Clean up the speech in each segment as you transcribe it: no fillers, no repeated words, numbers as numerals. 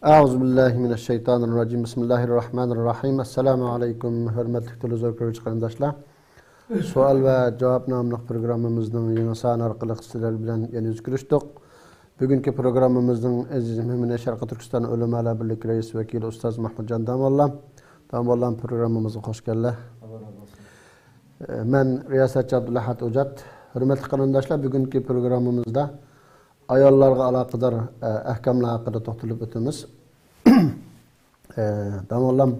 Euzubillahimineşşeytanirracim. Bismillahirrahmanirrahim. Esselamu aleyküm. Hürmetli televizyon görücü kardeşler. Sual ve cevap namlı programımızın yeni sahne arkalık sizler bilen yeni yüz görüştük. Bugünkü programımızın aziz mühimine Şarkı Türkistan Ulemalar Birlik Reis Vekili Ustaz Mahmud Can Damallam. Damallam programımıza hoş geldin. Ben Riyasetçi Abdullahat Ucat. Hürmetli kanundaşlar, bugünkü programımızda ayollarga alaqadar ahkamlar haqida to'xtalib o'tamiz. Damallam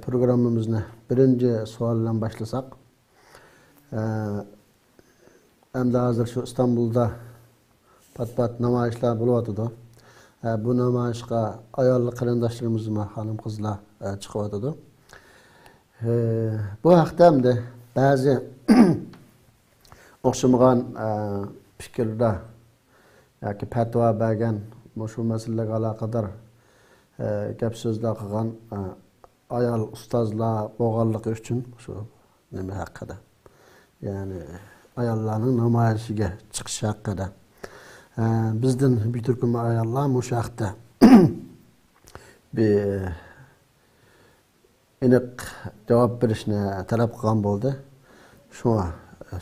programmamizni birinchi savol bilan boshlasak. Endi hozir shu Istanbulda pat-pat namoyishlar bo'lyotidi. Bu namoyishga ayol qarindoshlarimiz, xonim qizlar chiqyotidi. Bu haqda endi ba'zi o'xshamagan fikrlar yoki fatvo bergan shu masalaga aloqador gap so'zlar qilgan ayol ustozlar bo'lganligi uchun shu nima haqida, ya'ni ayollarning namoyishiga chiqishi haqida bizdan bir turkum ayollar bu haqda bir aniq javob berishni talab qilgan bo'ldi.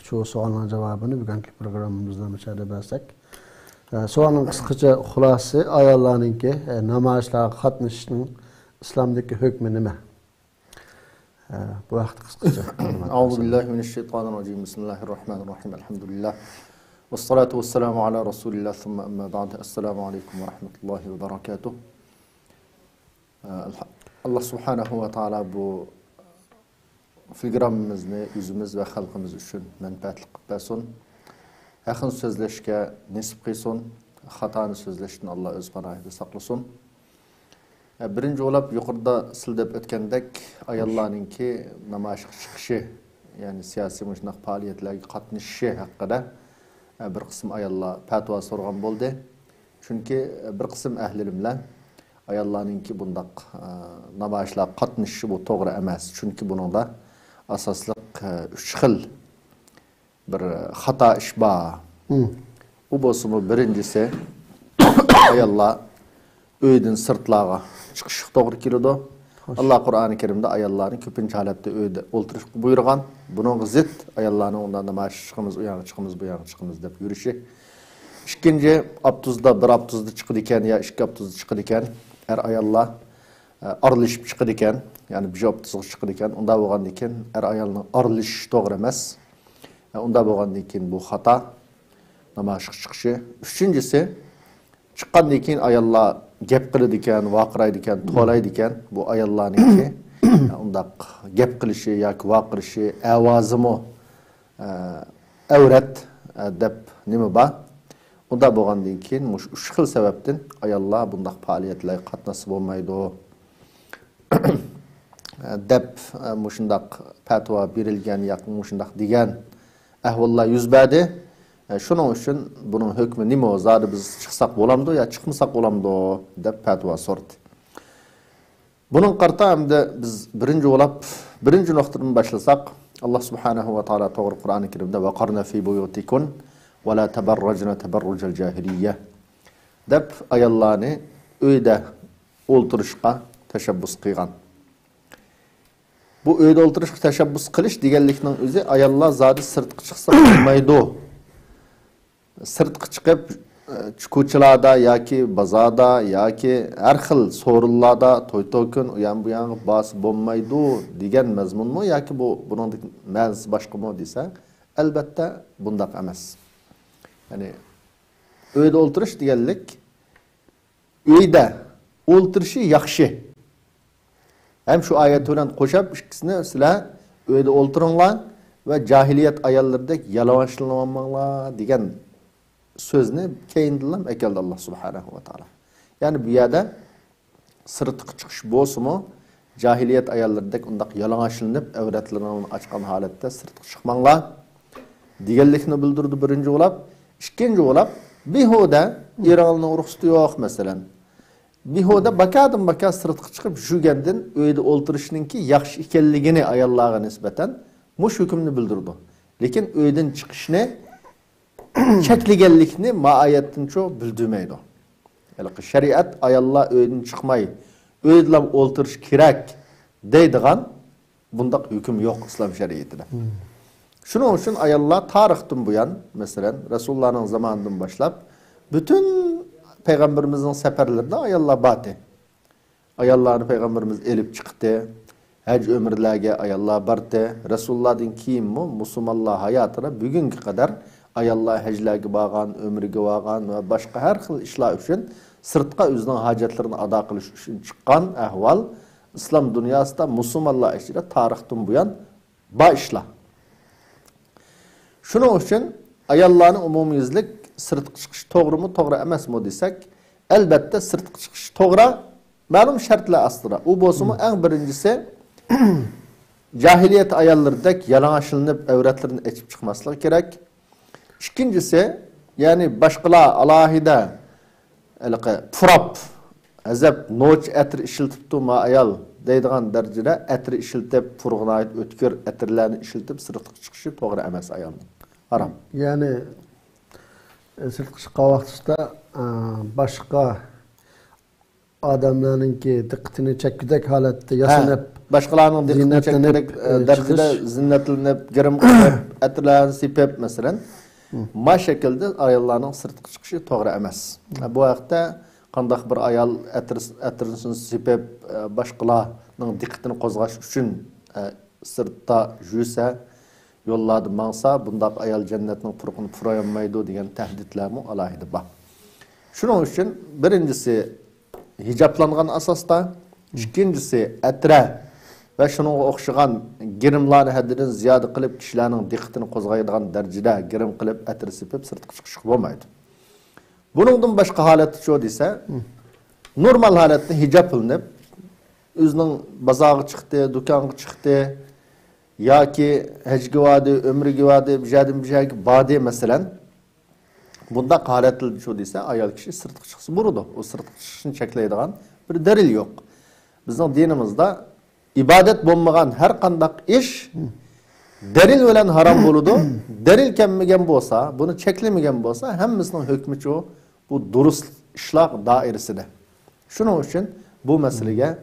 Shu savolning javobini bugungi programmamizda mashada bersak. So'alning qisqacha xulosasi ayollarningki namoyishlarga qatnashishning islomdagi hukmi nima? Bu vaqt qisqacha. Euzubillahimineşşeytanirracim. Bismillahirrahmanirrahim. Elhamdülillah. Vessalatu vesselamu ala Resulillah. Thumma amma ba'd. Esselamu aleyküm ve rahmetullahi ve berekatuh. Allah subhanahu ve taala bu filgramimizni yüzümüz ve halkımız üçün menfaatli qilib bersin. Yaqin so'zlashga nisib qilsin, xatoni so'zlashdan Alloh o'z panohida saqlasin. Birinchi o'lab yuqorida sildab o'tgandek ayollarningki namoyishga chiqishi, ya'ni siyosiy mujnaq faoliyatlarga qatnashishi haqida bir qism ayollar fatvo so'ragan bo'ldi. Chunki bir qism ahli ilmlar ayollarningki bundaq namoyishlarga qatnashishi bu to'g'ri emas. Chunki buningda asosliq 3 xil bir xato ish bor. U bo'lsa birincisi ayollar uydan sirtlarga chiqish to'g'ri keladi. Alloh Qur'oni Karimda ayollarni ko'pincha holatda uyda o'ltirishga buyurgan. Buning zid ayollarni undan namoyish chiqamiz, u yoqqa chiqamiz, bu yoqqa chiqamiz deb yurishi. Ikkinchi abtuzda bir abtuzda chiqadi ekan yo ikki abtuzda chiqadi ekan, ayollar aralashib chiqadi ekan, ya'ni bir abtuzga chiqadi ekan. Unda bo'lgandan keyin ayolning aralashishi to'g'ri emas. Unda bo'lgandan keyin bu xato namoyishga chiqishi. Uchinchisi chiqqandan keyin ayollar gap qiladi ekan, vaqiraydi ekan, to'laydi ekan. Bu ayollarningki undaq gap qilishi yoki vaqirishi, ovozimi avrat deb nima bor? Unda bo'lgandan keyin mush 3 xil sababdan ayollar bundaq faoliyatlarga qatnashib bo'lmaydi deb mushundaq fatvo berilgan yoki mushundaq degan ahvollar yuz berdi. Shuning uchun buning hukmi nima? Zodi biz chiqsak bo'lamdi yo chiqmasak bo'lamdi deb fatvo so'radi. Buning qarta hamda biz birinchi nuqtadan boshlasak, Alloh subhanahu va taolo to'g'ri Qur'oni Karimda va qarna fi buyutikun va la tabarrajna tabarrujal jahiliyya deb ayollarni uyda o'ltirishga tashabbus qilgan. Bu uyda o'ltirishga tashabbus qilish deganlikning o'zi ayollar zodi sirtqa chiqsa bo'lmaydi. Sirtqa chiqib ko'chalarda yoki bozorda yoki har xil so'rinlarda to'y-to'kun u ham bu yoqqa bosib bo'lmaydi degan mazmunmi yoki buning ma'nosi boshqami desa, albatta bundaq emas. Ya'ni uyda o'ltirish deganlik uyda o'ltirishi yaxshi. Hem şu ayet bilan qo'shib ikkisini sizlar uyda o'ltiringlar va jahiliyat ayollardek yalavaşlanmanglar degan so'zni keyindan ekeldi Alloh subhanahu va taolo. Ya'ni bu yerda sirtqa chiqish bo'lsa-mu, jahiliyat ayollardek undaq yalavaşlanib, avratlarini ochgan holatda sirtqa chiqmanglar deganlikni bildirdi birinchi o'lab. Ikkinchi o'lab behuda Ironning ruxsati yo'q masalan. Behuda bakadan baka sirtqa chiqib yurgandan uyda o'ltirishninki yaxshi ekanligini ayollarga nisbatan mush hukmni bildirdi. Lekin uydan chiqishni cheklaganlikni ma'ayatdan cho bildirmaydi. Yani şeriat ayollar öyden çıkmay, öydilam oltırış kerak deydigan bundak hüküm yok İslam şeriatida. Şunun için ayollar tarihten bu yan, mesela Resulullah'ın zamanından başlap, bütün Peygamberimizin seferlerinde ayollar batı. Ayollarını Peygamberimiz elip çıktı. Hac ömürlerge ayollar bardı. Resulullah'ın kim mu? Müslümanlar hayatına bugünkü kadar ayollar haclarga bağan, ömürge bağan ve başka her xil işler için sırtqa özünün hacetlerini ada qilish için çıkan ahval İslam dünyasında Müslümanlar içinde tarihten bu yan başla. Şunun için ayollarning umumiyizlik sırtqa chiqish to'g'rimi, to'g'ri emasmi desek, elbette sırtqa chiqish to'g'ri, ma'lum shartlar ostida. U bo'lsa-mu eng birinchisi cahiliyet ayollardek yalang'ashlanib avratlarini ochib chiqmasligi kerak. İkincisi, yani başqalar alohida purab, azab noch atir ishiltibdi ma ayol deydigan darajada atir ishiltib, purg'inayt o'tkir atirlarni ishiltib sirtqa chiqishi to'g'ri emas ayolning. Haram. Yani sirtqa chiqqan vaqtida boshqa odamlarninki diqqatini chekkudak holatda yasanib, başqalarning diqqatini chekkudak darajada zinnatlanib, girim qilib, atirlarni sepib masalan, ma şekilde ayollarning sirtqa chiqishi to'g'ri emas. Bu vaqtda qandaq bir ayol atirsin sepib başqalarning diqqatini qo'zg'ash uchun sirtda yursa, yollarda mangsa, bundaq ayol jannatning purqini purayolmaydi degan tahdidlarmi alohida bor. Shuning uchun birincisi hijoblangan asosda, ikkinchisi atra ve şunun o'xshagan girimlarni haddidan ziyoda qilib kishilarning diqqatini qo'zg'aydigan darajada girim qilib atir sepib sirtqa chiqish bo'lmaydi. Buningdan boshqa holat shu desa, normal holatda hijob qilinib, o'zining bozorga chiqdi, do'konga chiqdi yoki hajga vadi, umriga vadi, bijadim badi masalan. Bunda holatda shu desa, ayol kishi sirtqa chiqsa bo'ladi. O sirtqa chiqishni cheklaydigan bir dalil yo'q. Bizning dinimizda İbadet bulmagan her kandak iş delil bilen haram buludu. Delil kelmegen bolsa, bunu çeklemegen bolsa hemmisinin hükmü çoğu bu durust işlak dairesinde. Şunun için bu meseleye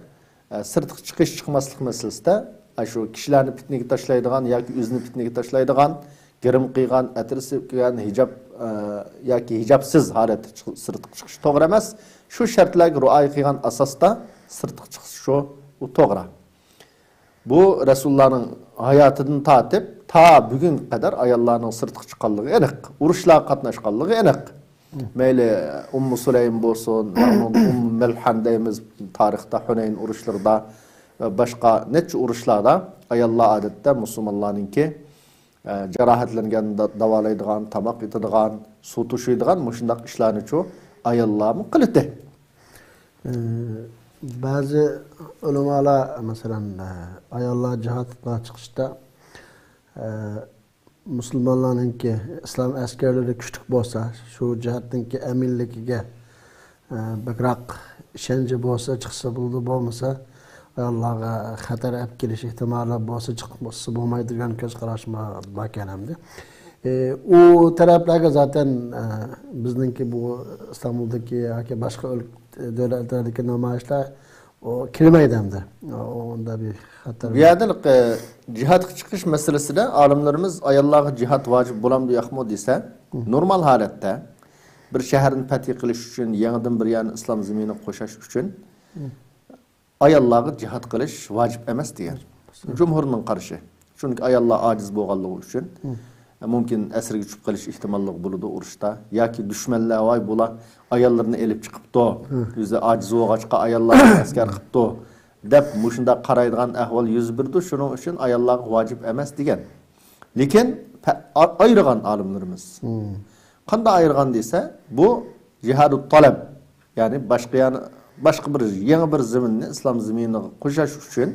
sırtqa çıkış çıkmaslık meselesinde şu kişilerini pitnege taşlaydigan yoki özünü pitnege taşlaydigan, girim qilgan, atirsi qilgan hijab yoki hijabsiz holat sırtqa chiqish to'g'ri emas. Shu shartlarga rioya qilgan asosda sırtqa chiqish shu u to'g'ri. Bu Resulullah'ın hayatını tatip ta bugün kadar ayollarning sirtqa chiqqanligi aniq, urushlar qatnashganligi aniq. Mayli Ummu Sulaym bo'lsin, Ummu Melhan deymiz tarixda Hunayn urushlarida ve başqa necha urushlarda ayollar odatda musulmonlarningki jarohatlanganida davolaydigan, tamoq etadigan, suv to'shaydigan mushundaq ishlarni chu ayollarmi qildi. Bazı ulamalar mesela ayollar cihatga chiqishda musulmonlarninki islom askarlari kuchli bo'lsa, shu jihatninki aminligiga bakroq ishonchi bo'lsa chiqsa bo'ldi, bo'lmasa ayollarga xatar olib kelish ehtimoli bo'lsa chiqmasa bo'lmaydi degan ko'z qarash bor ekanamda. O taraflarga zaten bizningki bu İstanbul'daki yoki boshqa devletlardaki namoyishlar o kirmaydi hamda. Onda bir xatar. Bu yerda cihatga chiqish masalasida olimlarimiz ayollarga cihat vojib bo'lamdi yo'qmi desa, normal holatda bir shaharni fath qilish uchun, yangidan bir yani islom zaminini qo'shash uchun ayollarga cihat qilish vojib emas degan. Jumhurning qarashi. Chunki ayollar ojiz bo'lganligi uchun mümkün esirge çıkıp kalış ihtimallık buludu urushda. Yaki düşmanlar vay bula ayollarını elip çıkıptı. Yüzde aciz oğaçka ayollarını asker kıptı. Dep muşunda qaraydigan ahval yüz birdi. Şunun için ayollar vacip emas degen. Lekin ayırgan alimlerimiz. Qanda ayırgan dese bu cihad-ı talab. Yani başka bir yeni bir zeminni İslam zeminini qo'shash uchun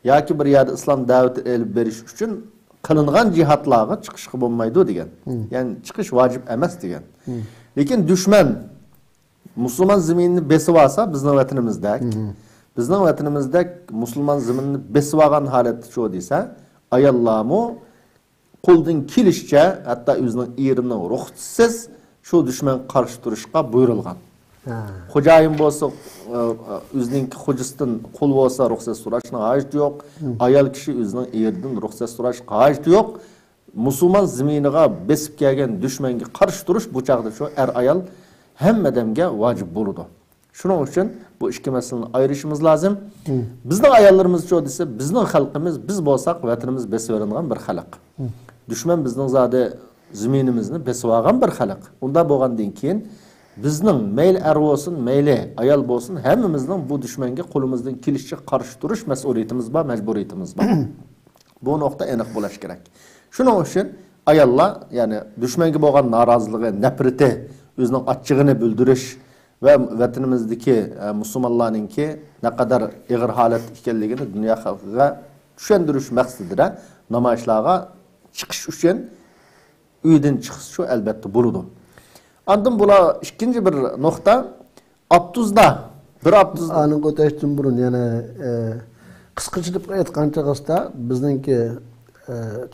yoki bir yerde İslam davati elib berish uchun kılıngan cihatlarga çıkışkı bulmaydı degen. Yani çıkış vacip emas degen. Lekin düşman Müslüman zeminini besib alsa bizning vatanimizda Müslüman zeminini besib algan holatda şu desa, ayollarmu qo'ldan kelishcha hatto o'zining erining ruxsatisiz şu düşman qarshi turishga buyurilgan. Xo'jayin bo'lsa, o'zining xo'jasidan qul bo'lsa, ruxsat so'rashning hojati yo'q. Ayol kishi o'zining eridan ruxsat so'rash hojati yo'q. Musulmon zaminiga besib kelgan dushmanga qarshi turish bu chaqda shu ayol hammadamga vojib bo'ladi. Shuning uchun bu ikki masalani ayirishimiz lozim. Bizning ayollarimiz cho desa, bizning xalqimiz biz bo'lsak, vatanimiz besib olingan bir xalq. Dushman bizning zodi zaminimizni besib olgan bir xalq. Unda bo'lgandan keyin bizning mayli er bo'lsin, mayli ayol bo'lsin, hammamizning bu dushmanga qo'limizdan kelishicha qarshi turish mas'uliyatimiz bor, majburiyatimiz bor. Bu nuqta aniq bo'lishi kerak. Shuning uchun ayollar, ya'ni dushmanga bo'lgan noroziligi, nafrati, o'zining achchig'ini bildirish ve vatanimizdeki Müslümanlarınki ne kadar ağır halet ekanligini dünya halkıga tushundirish maqsadida namoyishlarga chiqish uchun uydan chiqish şu albatta bo'ladi. Andan bular ikkinchi bir nuqta Abtuzda bir Abtuzda aniq o'tashdan burun yana qisqacha aytgancha bizningki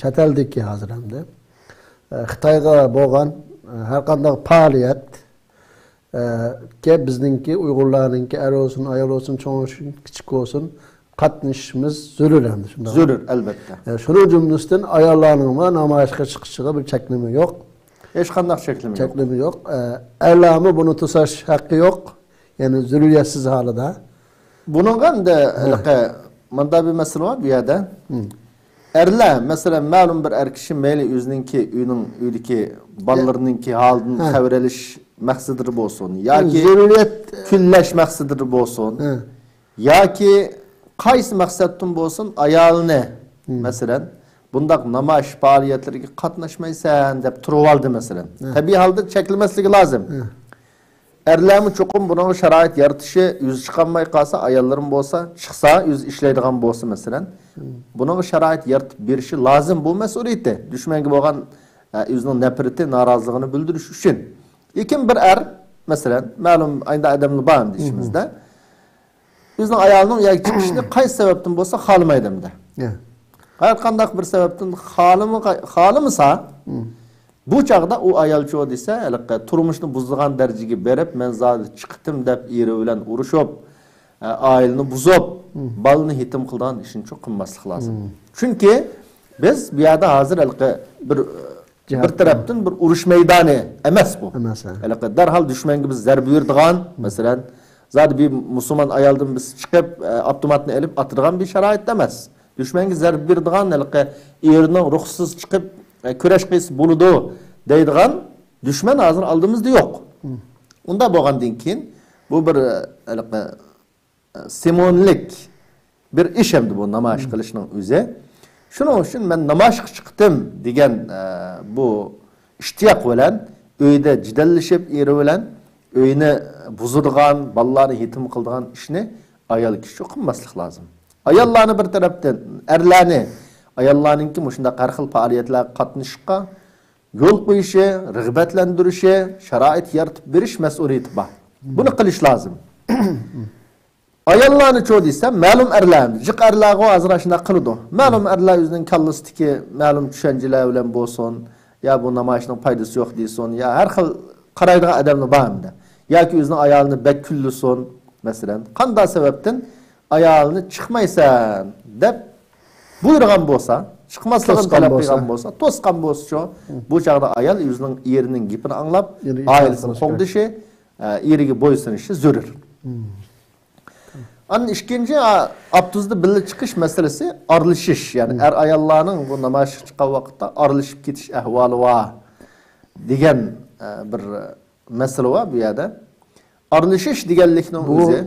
chet eldagi hozir hamda Xitoyga bo'lgan har qanday faoliyat ki bizningki Uyg'urlarninki er olsun, ayol olsun, çoğun olsun, küçük olsun qatnashishimiz zarur endi shunda. Zarur albatta. Shuning jumlasidan ayollarning namoyishga chiqishiga bir cheklama yo'q. Hech qanday cheklama yo'q. Cheklama yo'q. Erlarni buni to'sash haqqi yo'q. Ya'ni zurriyatsiz holida. Buningga endi manda bir masala bor bu yerda. Erlar, masalan, ma'lum bir er kishi mayli o'zininki uydagi bolalarninki holidan xabar olish maqsadidir bo'lsin yoki zaruriyat kullash maqsadidir bo'lsin yoki qaysi maqsaddan bo'lsin ayolni masalan bundaq namoyish faoliyatlariga qatnashmaysan deb turib oldi masalan. Tabiiy holda chekilmasligi lozim. Erlarmi cho'qim buning sharoit yaratishi, o'zi chiqolmay qolsa, ayollarim bo'lsa, chiqsa, o'zi ishlaydigan bo'lsa masalan, buning sharoit yaratib berishi lozim bu mas'uliyati. Dushmanga bo'lgan o'zining nafrati, noroziligini bildirish uchun. Lekin bir er, masalan, ma'lum ayda odamlar bor deyishimizda, o'zining ayolining yoki chiqishini qaysi sababdan bo'lsa xohlamaydi-da. Har qanday bir sababdan xohlamasa, bu chaqda u ayol cho desa, turmushni buzdigan darajaga berib, men zodi chiqdim deb eri bilan urushib, oilani buzib, balni yetim qilgan ishni çok qilmaslik lozim. Chunki biz bu yerda hozir bir tarafdan bir urush maydoni emas bu. Darhol dushmanga biz zarba berdigan, masalan, zodi bir musulmon ayoldan biz chiqib, avtomatni olib atadigan bir sharoit emas. Dushmanga zarba berdigan, erining ruxsiz chiqib kurash qilsa bo'ladi deydigan dushman hozir oldimizda yo'q. Unda bo'lgandan keyin bu bir simonlik bir ish hamdi bu namoyish qilishning o'zi. Shuning uchun men namoyishga chiqdim degan bu ishtiyoq bilan uyda jidallashib eri bilan uyni buzadigan, bolalarni yetim qiladigan ishni ayol kishi qilmaslik lozim. Ayollarni bir tarafdan erlarni ayollarninki shunda har xil faoliyatlarga qatnashishga yo'l qo'yishi, rag'batlantirishi, sharoit yaratib berish mas'uliyati bor. Buni qilish lozim. Ayollarni cho desa, ma'lum erlarni, jiq erlarga hozir shunday qiladi. Ma'lum erlar o'zining kallasidagi ma'lum tushunchalar bilan bo'lsin, ya bu namoyishning foydasi yo'q deysin, ya har xil qaraydigan odamlar bor hamda. Yoki o'zining ayolini bak kullisin, masalan, qanday sababdan ayolni chiqmaysan deb buyurgan bo'lsa, chiqmasligini talab qilgan bo'lsa, to'sqan bo'lsa, bu chaqda ayol o'zining erining gapini anglab, oilasini qo'g'dishi, eriga bo'ysunishi zarur. An ikkinchi Abtuzda birga chiqish masalasi arilishish, ya'ni er ayollarning bu namoyishga chiqqan vaqtda arilishib ketish ahvoli va degan bir masala va bu yerda. Arilishish deganlikning o'zi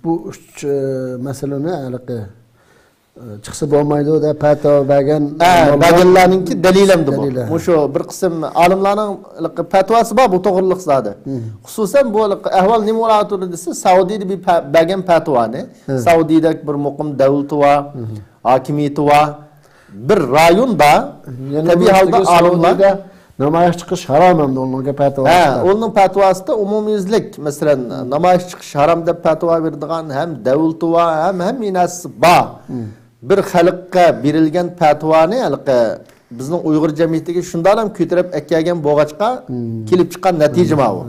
bu uch masalani aniq chiqsa bo'lmaydi deb fatvo bergan baganlarninki dalilamdi bu. O'sha bir qism olimlarning fatvosi bor bu to'g'riliq zodi. Xususan bu ahvol nima bo'ladi desa, Saudiyada bir bergan fatvoni, Saudiyadagi bir muqim davlati va hokimiyati va bir rayonda tabiiy holda olimlar namoyish chiqish harom ham ularga fatvo. Uning fatvosida umumiyuzlik, masalan, namoyish chiqish harom deb fatvo beradigan ham davlati va ham narsasi bor. Bir xalqqa berilgan fatvoni bizning Uyg'ur jamiyatiga shunday ham ko'tarib akkagan bo'g'achqa kelib chiqqan natija bu.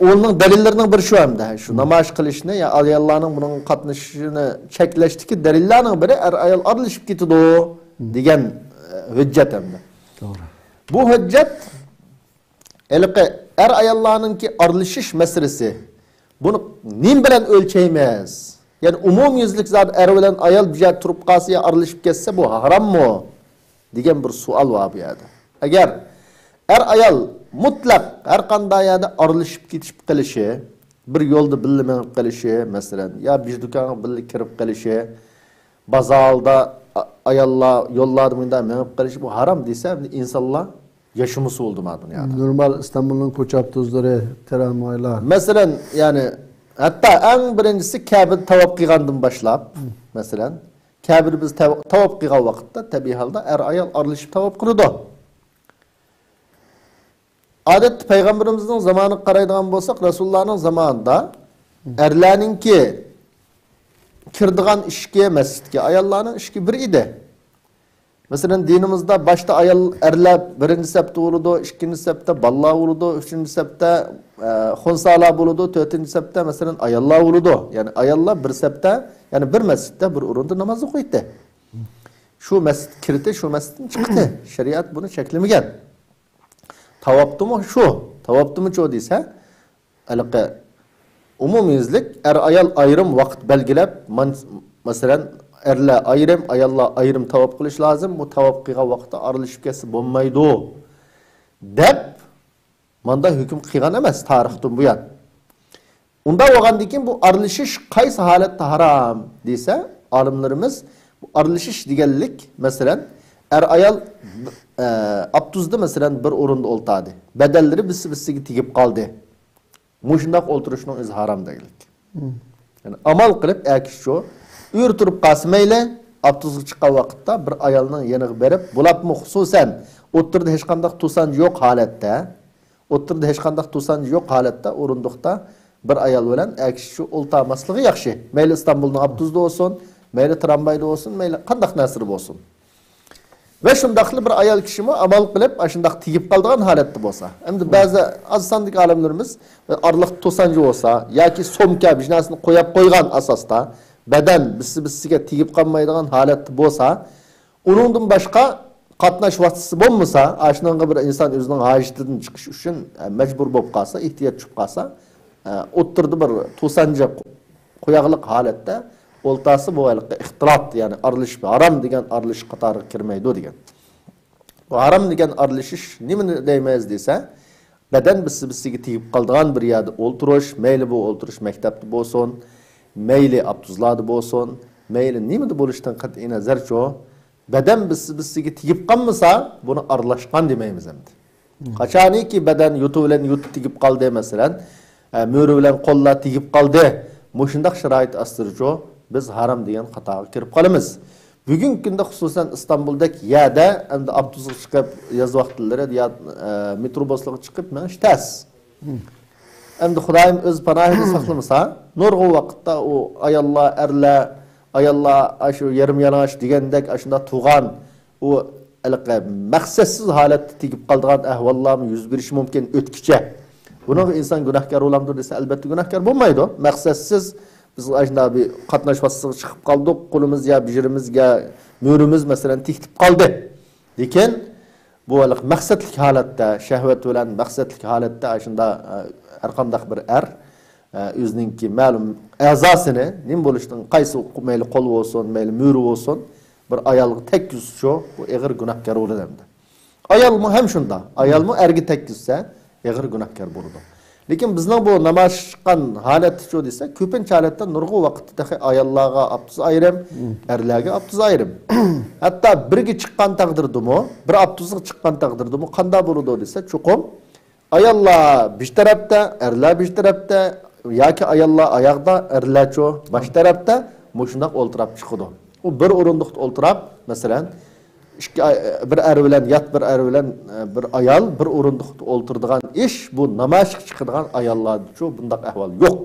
onun delillerinin bir şu hamda. Şu namaş kılışını ya ayallarning bunun qatnashishini cheklashdiki delillarning biri ayol aralashib ketdi degan hujjat hamda. Doğru. Bu hujjat ayollarninki aralashish masalasi. Bunu nim bilan o'lchaymiz. Yani umumyuzlik zat er bilan ayol bir yer turib qolsa ya aralashib ketsa bu harammi degan bir savol bor bu yerda. Agar ayol mutlaq har qanday yerda aralashib ketib qilishi, bir yo'lda birga minib qilishi, masalan, ya bir do'konga birga kirib qilishi, bozorda ayollar yo'llarda bunday minib qilishi bu haram desa, insonlar yaşaması oldu mu yani. Normal İstanbul'un ko'cha avtobusları, tramvaylar. Masalan, yani hatta en birincisi Kabe tavaf qilgandan boshlab, masalan, Kabe biz tavaf qilgan vaqtda tabiiy holda ayol aralashib tavaf qiladi. Adet Peygamberimizin zamanı qaraydigan bo'lsak, Rasulullohning zamanida erlarninki kirdigan ishga, masjidga ayollarning ishki bir edi. Mesela dinimizde başta erler birinci septe oludu, ikinci septe ballar oludu, üçüncü septe hunsalar oludu, dördüncü septe mesela ayallar oludu. Yani ayallar bir septe, yani bir mescitte bir urunda namazı koydu. Şu mescid kirdi, şu mescidin çıktı. Şeriat bunu çeklemeyen. Tavaptı mı şu, tavaptı mı çoğu deyse, umumiyizlik ayal ayrım vakit belgilep, mesela erler ayrım, ayollar ayrım tavaf qilish lazım. Bu tavaf qilgan vaqtda aralashib ketsa bo'lmaydi deb manda hukm qilgan emas tarixdan bu yan. Unda bo'lgandan keyin bu aralashish qaysi holatda haram desa, olimlarimiz bu aralashish deganlik, masalan, ayol abtuzda masalan bir o'rinda o'ltirdi. Badallari bisi-bisiga tegib qoldi. Mushundaq o'ltirishning o'zi haram deganlik. Yani amal qilib akisho uyur turib qalsa mayli, avtobusga chiqqan vaqtda bir ayolning yeniga berib, bulapmi xususan o'tirdi hech qanday to'sanji yo'q holatda, o'rindiqda bir ayol bilan akisho o'ltirmasligi yaxshi. Mayli İstanbulning avtobusida bo'lsin, mayli tramvayda bo'lsin, mayli qanday narsada bo'lsin. Ve shundaqli bir ayol kishimi amal qilib, shundaq tegib qolgan holatda bo'lsa, endi ba'zi az sonlik olimlarimiz arliq to'sanji bo'lsa yoki somka bijnasini qo'yib qo'ygan asosda beden bisi-bisiga tegib qolmaydigan holatda bo'lsa, uningdan boshqa qatnash vositasi bo'lmasa, ashunga bir inson o'zining hojatidan chiqish uchun majbur bo'lib qolsa, ehtiyoj tushib qolsa, o'tirdi bir to'sanji qo'yaqliq holatda o'ltasi bu ixtilot, ya'ni aralashib haram degan aralishish qatoriga kirmaydi degan. Bu haram degan aralashish nimani deymiz desa, beden bisi-bisiga tegib qolgan bir yerda o'ltirish, mayli bu o'ltirish maktabda bo'lsin, mayli abtuzlarda bo'lsin, mayli nimada bo'lishdan qat'iy nazarcho, beden bisi-bisiga tegib qolmasa, buni aralashgan demaymiz endi. Qachoniki beden yuti bilan yuti tegib qoldi, masalan, mo'ri bilan qo'llar tegib qoldi, mushundaq sharoit astircho biz haram degan xatoga kirib qolamiz. Bugungi kunda xususan İstanbuldagi yerda endi avtobusga chiqib yoz vaqtlari ya metrobuslarga chiqib menish tas. Endi Xudoyim o'z panohida saqlamasa, nurg'u vaqtda o ayollar shu yarim yanash degandek shunda tug'an o maqsadsiz holatda tegib qolgan ahvollar yuz berishi mumkin o'tkicha. Buni inson gunohkor bo'lamdir desa, albatta gunohkor bo'lmaydi. Maqsadsiz biz shunda bir qatnash vositasiga chiqib qoldik, qo'limiz ya bijirimizga mo'rimiz masalan tektib qoldi. Lekin bu maqsadli holatda, shahvat bilan maqsadli holatda shunda har qanday bir o'zininki ma'lum a'zosini nim bo'lishdan qaysi mayli qo'l bo'lsin, mayli mo'ri bo'lsin, bir ayolga tekkizsa, bu og'ir gunohkor bo'ladi. Ayolmi ham shunda, ayolmi erga tekkizsa, og'ir gunohkor bo'ladi. Lekin bizning bu namoyish chiqqan holat shu desa, ko'pincha holatda nurg'u vaqtda ayollarga abtuz ayrim, erlarga abtuz ayrim. Hatto birga chiqqan taqdirdimi, bir abtuzga chiqqan taqdirdimi qanday bo'ladi desa, chuqum ayollar bir tarafda, erlar bir tarafda yoki ayollar oyoqda, erlarcho bosh tarafda mushundaq o'ltirib chiqadi. U bir o'rindiqda o'ltirib, masalan, bir er bilan yat bir er bilan bir ayol bir o'rindiqda o'ltiradigan ish bu namoyish chiqadigan ayollarda bundaq ahvol yo'q.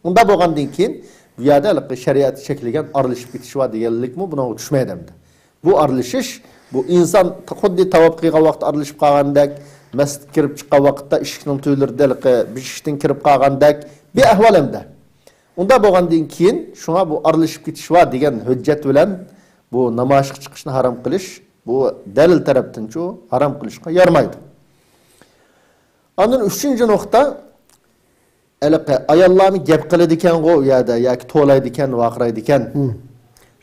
Unda bo'lgandan keyin bu yerda shariat cheklagan aralashib ketish va deganlikmi buni tushmaydi endi. Bu aralashish bu inson xuddi tavob qilgan vaqt aralashib qolgandek, masjidga kirib chiqqan vaqtda eshikning tuyulirdagi beshikdan kirib qolgandek bir ahvol hamda. Unda bo'lgandan keyin shunga bu aralashib ketish va degan hujjat bilan bu namoyishga chiqishni harom qilish bu dalil tarafdan chu harom qilishga yarmaydi. Ondan 3-nuqta ayollarni gap qiladi ekan u yerda yoki to'laydi ekan, vaqiraydi ekan.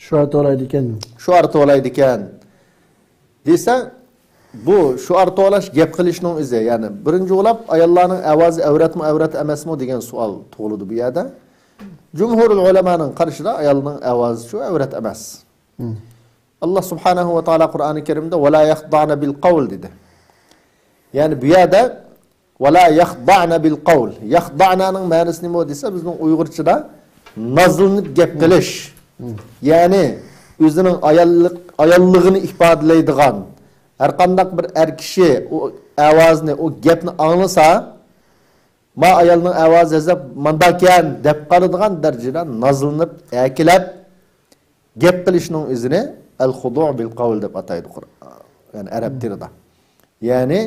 Shuar to'laydi ekan. Shuar to'laydi ekan. Desa bu shuar to'lash gap qilishning o'zi, ya'ni birinchi o'lab ayollarning ovozi avratmi, avrat emasmi degan savol tug'iladi bu yerda. Jumhurul ulamoning qarashida ayolning ovozi shu avrat emas. Allah subhanahu va taolo Qur'oni Karimda "Va la yaxda'na bil qawl" dedi. Ya'ni bu yerda "Va la yaxda'na bil qawl". Yaxda'naning ma'nosi nima desa, bizning Uyg'urchada nazlnib gap qilish. Ya'ni o'zining ayolligini ifodalaydigan har qanday bir er kishi o ovozni, o gapni anglasa, ma ayolning ovozi azab mandakan deb qaradigan darajada nazlnib, akilab gap qilishning o'zini al-xudu' bil qawl deb ataydi Qur'on. Ya'ni arab tilida. Ya'ni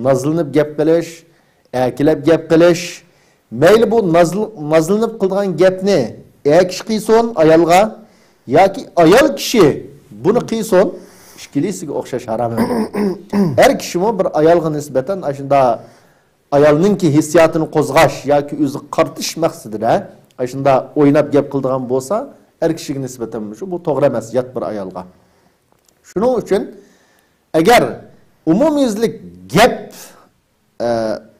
nazlnib gap qilish, akilab gap qilish, mayli bu nazlnib qilgan gapni kishi qiyson ayolga yoki ayol kishi buni qiyson ishkilisiga o'xshash harom. Har kishimi bir ayolga nisbatan ashunda ayolningki hissiyatini qo'zg'ash yoki o'zi qartish maqsadida ashunda o'ynab gap qildigan bo'lsa, har kishiga nisbatan shu bu to'g'ri emas, yot bir ayolga. Shuning uchun agar umumyuzlik gap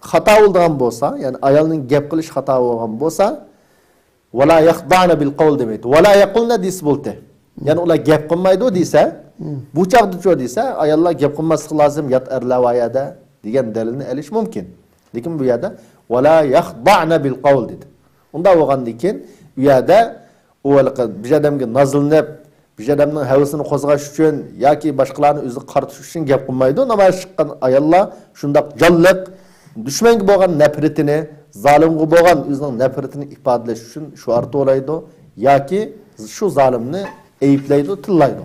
xato bo'lgan bo'lsa, ya'ni ayolning gap qilish xato bo'lgan bo'lsa, "Va la yaxda'na bil qawl" demaydi. "Va la yaqulna" dis bo'ldi. Ya'ni ular gap qilmaydi desa, bu chaqda cho desa, ayollar gap qilmaslik lozim yot erlavayada degan dalilni olish mumkin. Lekin bu yerda "Va la yaxda'na bil qawl" dedi. Unda bo'lgandan keyin bu yerda u bijadamga nazlnib, bijadamning havasini qo'zg'ash uchun yoki boshqalarni o'zi qartish uchun gap qilmaydi. Namoyish chiqqan ayollar shundoq jonliq dushmanga bo'lgan nafratini, zolimga bo'lgan o'zining nafratini ifodalash uchun shuar to'laydi yoki shu zolimni ayiblaydi, tillaydi.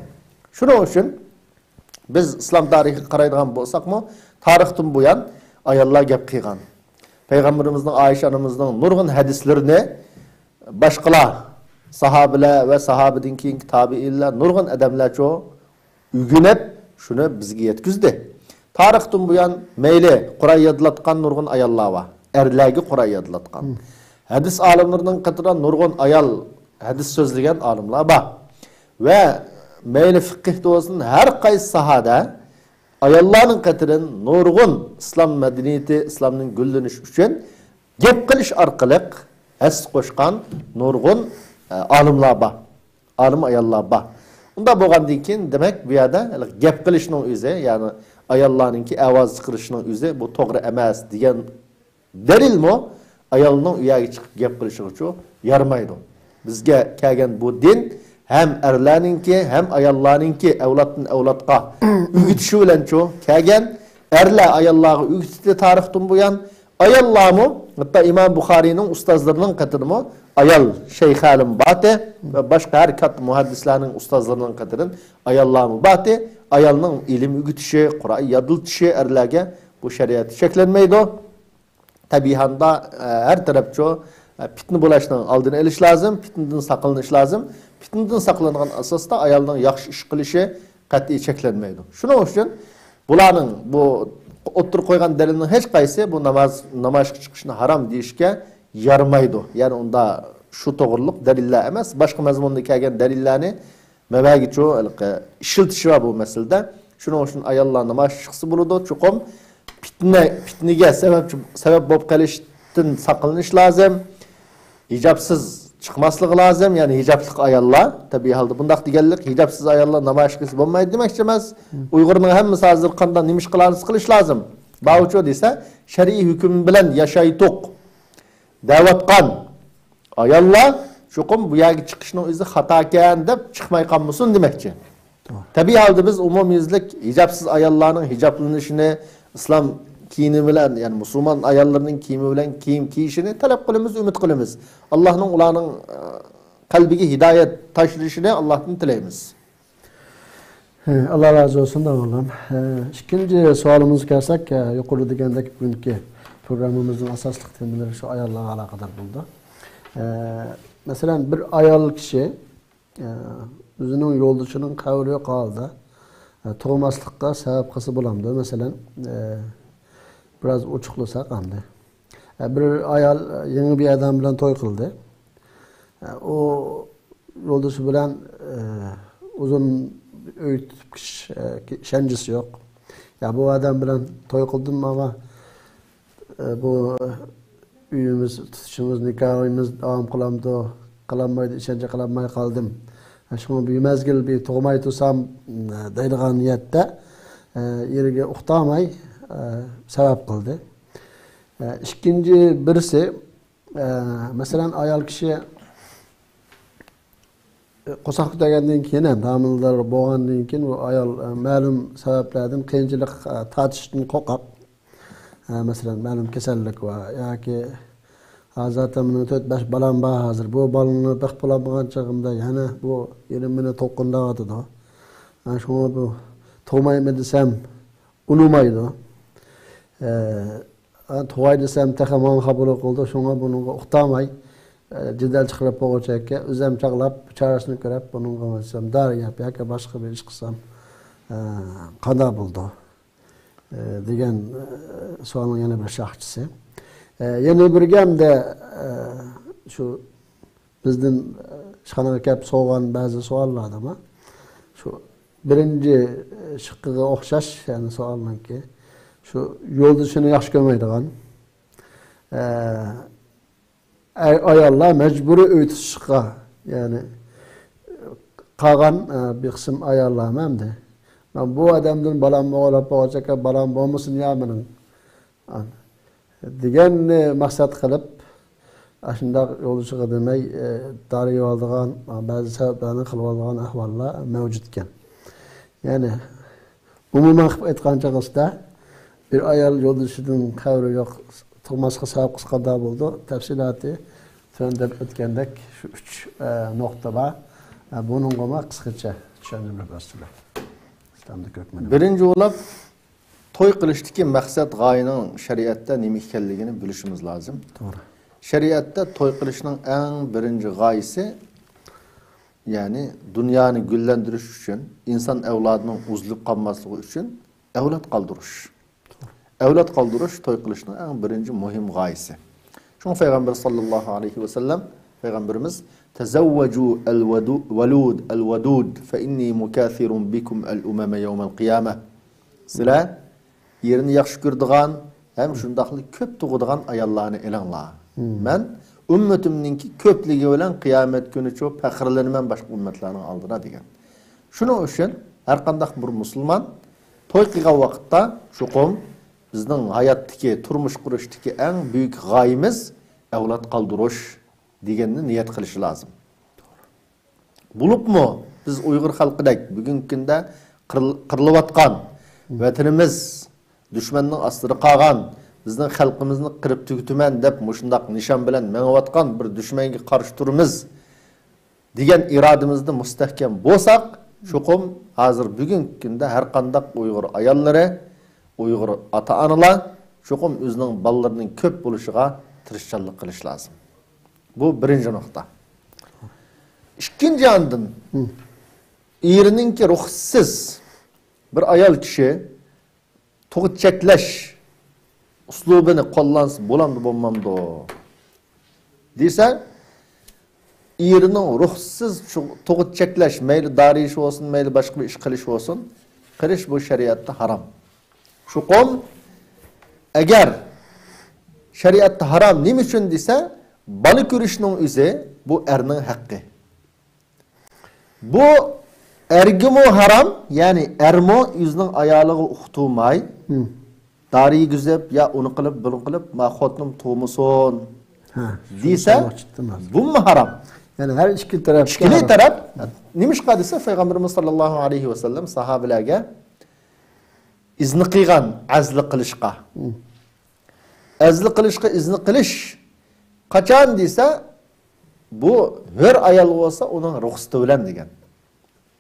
Shuning uchun biz islom tarixiga qaraydigan bo'lsakmi, tarixdan buyon ayollar gap qilgan. Payg'ambarimizning Oysha onamizning nurg'un hadislarini boshqalar sahobalar va sahobadan keyingi tabiinlar nurg'un odamlar cho o'rganib shuni bizga yetkazdi. Tarixdan buyon mayli Qur'on yodlatgan nurg'un ayollar va erlarga Qur'on yodlatgan. Hadis olimlarining qatorida nurg'un ayol hadis so'zlagan olimlar bor. Va mayli fiqh olsun har qaysi sahada ayollarning qatirin nurg'un islom madaniyati, islomning gullanishi uchun gap qilish orqali as qo'shgan nurg'un olimlar bor. Olim ayollar bor. Unda bo'lgandan keyin demak bu yerda gap qilishning o'zi, ya'ni ayollarningki ovoz chiqarishning o'zi bu to'g'ri emas degan dalilmi ayolning uyiga chiqib gap qilishi uchun yarmaydi. Bizga kelgan bu din hem erlarninki hem ayollarninki avloddan avlodga o'gitishi bilan kelgan. Erlar ayollarga o'gitdi tarixdan buyon. Ayollarmi hatta Imom Buxoriyning ustozlarining qatorimi ayol Sheyx Alim Bati va boshqa har katta muhaddislarning ustozlarining qatorin ayollarmi Bati ayolning ilm o'gitishi, Qur'on yodiltishi erlarga bu shariat cheklanmaydi. Tabiiyanda her tarafço fitne bo'lishning oldini olish lozim, fitnadan saqlanish lozim. Fitnadan saqlangan asosda ayolning yaxshi ish qilishi qat'iy cheklanmaydi. Shuning uchun bularning bu o'ttir qo'ygan dalilning hech qaysi bu namoyishga chiqishni harom deyishga yarmaydi. Ya'ni unda shu to'g'riliq dalillar emas, boshqa mazmunda kelgan dalillarni mabagicho ishiltish va bu masalada. Shuning uchun ayollar namoyish chiqsa bo'ladi, chuqum fitnaga sabab bo'lib qolishdan saqlanish lozim. Hijobsiz chiqmaslik lozim, ya'ni hijobli ayollar tabiiy holda bundaq deganlik hijobsiz ayollar namoyish qilsa bo'lmaydi demoqchi emas. Uyg'urning hammasi hozir qanday nima ish qilamiz qilish lozim. Ba'ucho desa, shar'iy hukm bilan yashaytuq da'vatgan ayollar chuqum bu yerga chiqishning o'zi xato ekan deb chiqmay qolmasin demoqchi. Tabiiy holda biz umumyuzlik hijobsiz ayollarning hijoblanishini islom kiyimi bilan, ya'ni musulmon ayollarning kiyimi bilan kiyim kiyishini talab qilamiz, umid qilamiz. Allohning ularning qalbiga hidoyat tashlashini Allohdan tilaymiz. Allah razı olsun da oğlum. İkinci sualımız gelsak, yukarı degandek bugünkü programımızın asaslık temeleri şu ayarla alakadar buldu. Mesela bir ayal kişi özünün yoldaşının kavri yok halde toğmaslıkta sebep kası bulamdı. Mesela biraz uçuklasak andı. Bir ayal yeni bir adam bilen toy kıldı. O yoldaşı bilen uzun öğütüp şencisi yok. Ya bu adam bilen toy kıldım ama bu üyümüz, tutuşumuz, nikahımız devam kılamdı, kılanmaydı, işence kılanmay kaldım. Şunu bir mezgil bir toğmay tutsam deydiğen niyette yerine uğtamay sebep kıldı. İkinci birisi mesela ayal kişi qo'saq degandan keyin ham tamillar bo'lgandan keyin bu ayol ma'lum sabablardan qiyinchilik tortishdan qo'rqib masalan ma'lum kasallik va yoki zaten 4-5 balam bor hozir bu balani baq bo'lmagan chog'imda yana bu erim meni to'lqinlayotdi. Shunga bu tug'maymi desam unumaydi. Tug'ay desam taxamon qabul qildi. Shunga buni uqtamay jidal chiqarib qo'yachakka o'zim chaqlab chorasini ko'rib bunga qilsam dar gap yoki boshqa bir ish qilsam qanday bo'ldi degan savolning yana bir shaxchisi. Yana bir gamda shu bizning ishxonaga kelib so'rgan ba'zi savollar ama shu birinchi shiqqiga o'xshash yani savollarki shu yo'ldoshini yaxshi ko'rmaydigan ayollar mecburi öğütüşüqa yani qalgan bir kısım ayollar memdi. Ben bu adamdan balam oğlap olacak balam olmasın ya benim. Degan maksat qilib aşında yoluşuqa demey tarihi aldığan bazı sebeplerini qilib olgan ahvollar mevcutken. Yani umuman aytgan chog'ida bir ayol yoluşudan qavri yo'q Thomas'a sahip kıskada buldu. Tefsilatı söndürüp ötkendek şu 3 nokta var. Bunun goma kısaca düşündürmek istiyorum. İslam'da kökmeni. Birinci olap toy qilishdagi maqsad g'oyaning shariatda nima ekanligini bilishimiz lazım. Doğru. Shariatda toy qilishning eng birinchi g'oyasi yani dunyoni gullantirish uchun, inson avlodining uzilib qolmasligi uchun avlod qoldirish. Evlat kaldırış, toy kılışının en birinci muhim gayesi. Çünkü Peygamber sallallahu aleyhi ve sellem, Peygamberimiz tezevvecu el-velud el-vedud fe inni mukathirun bikum el-umeme yevmel kıyame. Sizler yerini yaxşı gördüğün hem şundaqlı köp tuğuduğun ayallarını elanla. Ben ümmetimninki köplüğü olan kıyamet günü çok pəxirlenmem başka ümmetlerin aldığına diyen. Şunun için her kandak bir Müslüman toy kılgan vakitte şukum bizning hayotdagi turmush qurishdagi eng buyuk g'oyamiz avlod qoldirish deganni niyat qilish lozim. Bo'libmi biz Uyg'ur xalqidek bugungi kunda qirilayotgan vatanimiz dushmanning ostida qolgan bizning xalqimizni qirib tugutaman deb mushundaq nishon bilan mengayotgan bir dushmanga qarshi turimiz degan irodamizda mustahkam bo'lsak, shuqum hozir bugungi kunda har qanday Uyg'ur ayollari Uyghur ata-analar çoxum özünün ballarının köp buluşuğa tirişçilik qilish lazım. Bu birinci nokta. İkinci andın erininki ruhsuz bir ayol kishi tug'ut cheklash uslubini qo'llansa bo'lamdi bo'lmamdi desa erining ruhsuz tug'ut cheklash mayli dori ish olsun mayli boshqa bir ish qilish olsun qilish bu shariatda haram. Şuqum eğer şeriatta haram nima uchun desa bala ko'rishning o'zi bu erning haqqi. Bu ergimo haram yani ermo o'zining ayoliga uqtumay dori güzep ya uni qilib bunu qilib ma xotinim tug'masin desa bu mu haram? Yani her ikili taraf nima ish desa Peygamberimiz sallallohu alayhi ve sellem sahabelerge izni qilgan azli qilishqa. Azli qilishqa izni qilish qachon desa bu bir ayol olsa onun ruxsati bilan degan.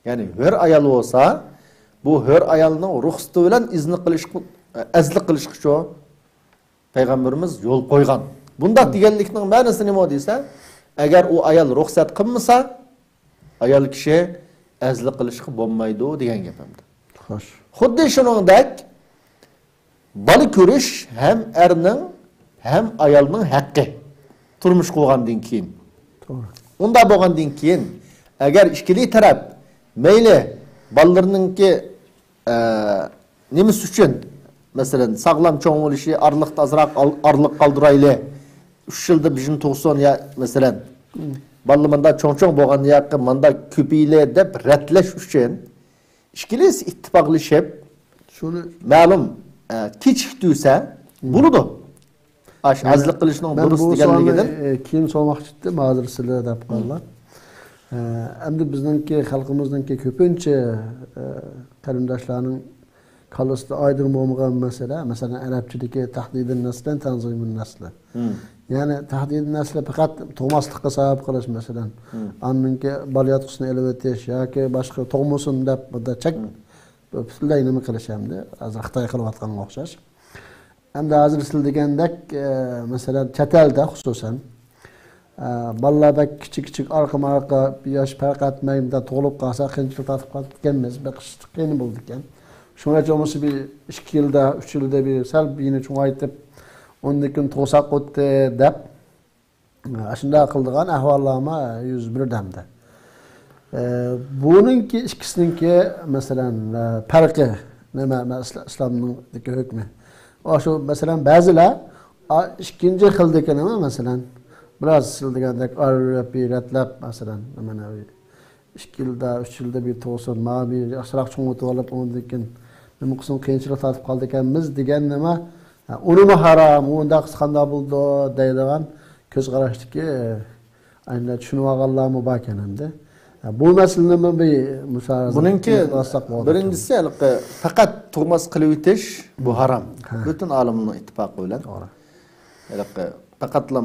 Yani bir ayol olsa bu hör ayalının ruhsatı bilen izni kılış, ezlik kılış şu Peygamberimiz yol koygan. Bunda digenlikning ma'nosi nima desa, agar u ayol ruxsat qilmasa, ayol kishi azli qilishga bo'lmaydi degan gapimdi. Xo'sh. Xuddi shuningdek, bola ko'rish ham erning, ham ayolning haqqi. Turmush qurgandan keyin. To'g'ri. Unda bo'lgandan keyin, agar ikkili taraf mayli bolalarningki nimasi uchun Mesela sağlam çoğun oluşu, arlıqda azraq arlıq qaldıraylı. 3 yılda bizim toğsun ya mesela. Balımında çoğun boğan yakı manda köpeyle dep retleş üçün. İşkilis ittifaqlışıp, Şunu malum kiçik düyse buludu. Azlık qilishning durust deganligidan. Keyin so'moqchi ma'zur sizlar deb qoldilar. Endi bizningki xalqimizningki ko'pincha qarindoshlarning kalıstı aydın olmayan mesele, mesela Arapçadaki tahdidin neslen tanzimin nesli. Yani tahdidin nesli fakat toğmaslıkka sahip kılış mesela. Anınki balyatkısını elbetiş ya ki başka toğmusun da burada çek bütünleyini mi kılış hem de az Xitay kılıp atkanına okşaş. Hem de hazır sildegendek mesela çetelde hususen balla küçük arka bir yaş fark etmeyim de toğulup kalsa kınçılık atıp gelmez. Bekıştık yeni bulduk yani. Şuna olması bir 2 yılda, 3 yılda bir sel yine çoğaytıp ondan gün toğsak öttü dep aşında akıldığan ahvallama 101 demde. Bununki ikisininki mesela farkı neme İslam'ın hükmü. O şu mesela bazılar ikinci kıldaki neme mesela biraz sildikendek arayıp bir retlep mesela hemen 2 yılda, 3 yılda bir toğsun ma bir asrak çoğutu alıp ondan gün nima qilsin qiyinchilik tortib qoldi ekanmiz degan nima unimi harom unda qisqanda bo'ldi deydigan ko'z qarashdiki aynan tushunib olganlarmi bor ekan endi bu masalani bir mushohada buningki birinchisi faqat turmush qilib o'tish bu harom butun olimning ittifoqi bilan to'g'ri faqatla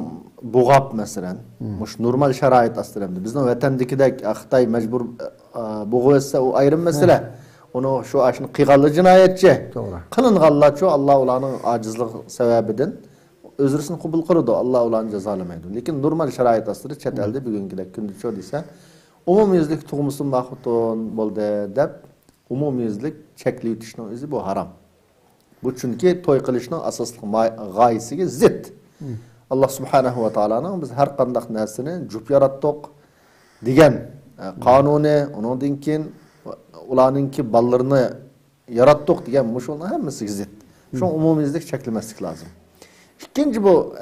bo'g'ab masalan mush normal sharoit ostida bizning vatandagidek Xitoy majbur bo'g'ib etsa u ayrim masala onu şu aşını qiyğanlı cinayetçi. Qılınğanlar şu Allah ulanın acizlik sebebinden özrüsünü qabul qiladi. Allah ulanı cezalamaydı. Lekin normal şarait asırı chet elde bugünkilek gündüz şu desa umumiyizlik tug'musin mahbutun bo'ldi deb umumiyizlik chekli o'tishning o'zi bu haram. Bu chunki to'y qilishning asosli g'oyasiga zid. Allah subhanahu va taoloning biz har qanday narsani jup yaratdik degan qonuni undan keyin ularınki ballarını yarattık diyen muşulun hemmesi zid. Şu umumizlik çekilmezlik lazım. İkinci bu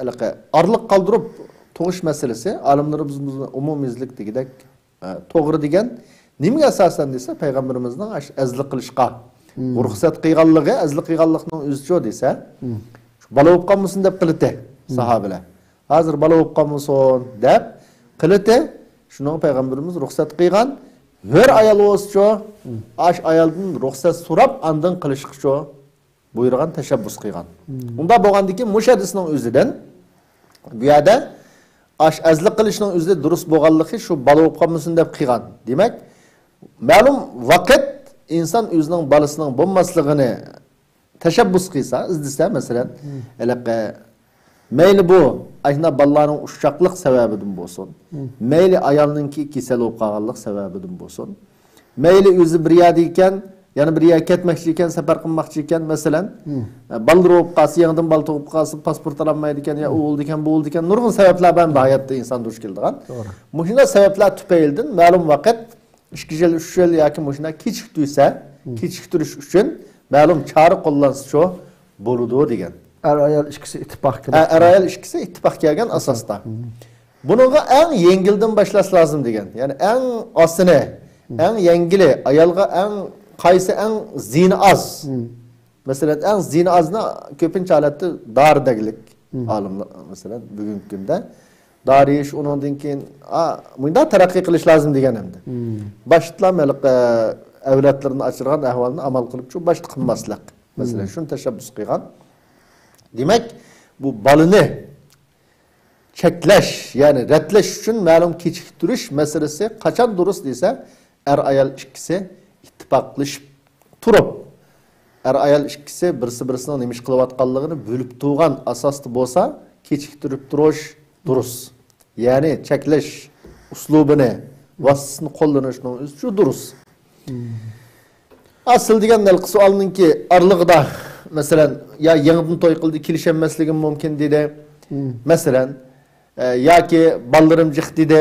arlık kaldırıp toğuş meselesi alimlerimiz umumizlik degidek toğru diyen nemi esasen dese Peygamberimizden ezli kılışka ruhsat qilganligi ezli qilganlikning o'zi shu desa bala bo'lib qolmasin deb qildi sahobalar. Hozir bala bo'lib qolmasin deb qildi. Shuni Peygamberimiz ruhsat qilgan. Her ayal olsa aş ayaldan ruhsat so'rab andan qilishqi buyurgan tashabbus qilgan. Unda bo'lgandiki mush hadisning o'zidan bu yerda aş azli qilishning o'zida durust bo'lganligi shu bola bo'lib qolmasin deb qilgan. Demak, ma'lum vaqt inson o'zining bolasining bo'lmasligini tashabbus qilsa, izdisa masalan, mayli bu ayna balalarning ushchoqlik sababidan bo'lsin, mayli ayolningki kasal bo'lib qolganlik sababidan bo'lsin, mayli o'zi bir yerda ekan, yana bir yerga ketmoqchi ekan, safar qilmoqchi ekan, masalan, balalar bo'lib qolsa, yangidan bala tug'ib qolsa, pasport ololmaydi ekan, ya o'g'il ekan, bu o'g'il ekan, nurg'un sabablar bilan hayotda inson duch keladigan. Mushunda sabablar tufaylidan ma'lum vaqt 2 yil, 3 yil yoki mushunda kechiktirsa, kechiktirish uchun ma'lum chora qo'llansa shu bo'ladi degan. Ayol ikisi ittifoq ayol ikisi ittifoq kelgan asosda. Buningga eng yengildan boshlash lozim degan. Ya'ni eng osini, eng yengili ayolga eng qaysi eng zini az. Masalan, eng zini azni ko'pincha holatda dardaglik olimlar masalan bugungi kunda darish undan keyin bunda taraqqiy qilish lozim degan endi. Boshlamalik avlatlarni ochirgan ahvolni amal qilib shu boshqa qilmaslik. Masalan, shuni tashabbus qilgan. Demek bu balını çekleş yani retleş için ma'lum kechiktirish meselesi kaçan durust ise ayol ikisi ittifaqlashib turib ayol ikkisi birisi-birisini nima ish qilayotganligini bo'lib turgan asosda bo'lsa, kechiktirib turish durust. Ya'ni cheklash uslubini, vositani qo'llanishning o'zi shu durust. Asıl deganda suolninki arlig'ida masalan ya yangidan to'y qildi kelishamasligim mumkin dedi. Masalan yoki ballariim jiq dedi.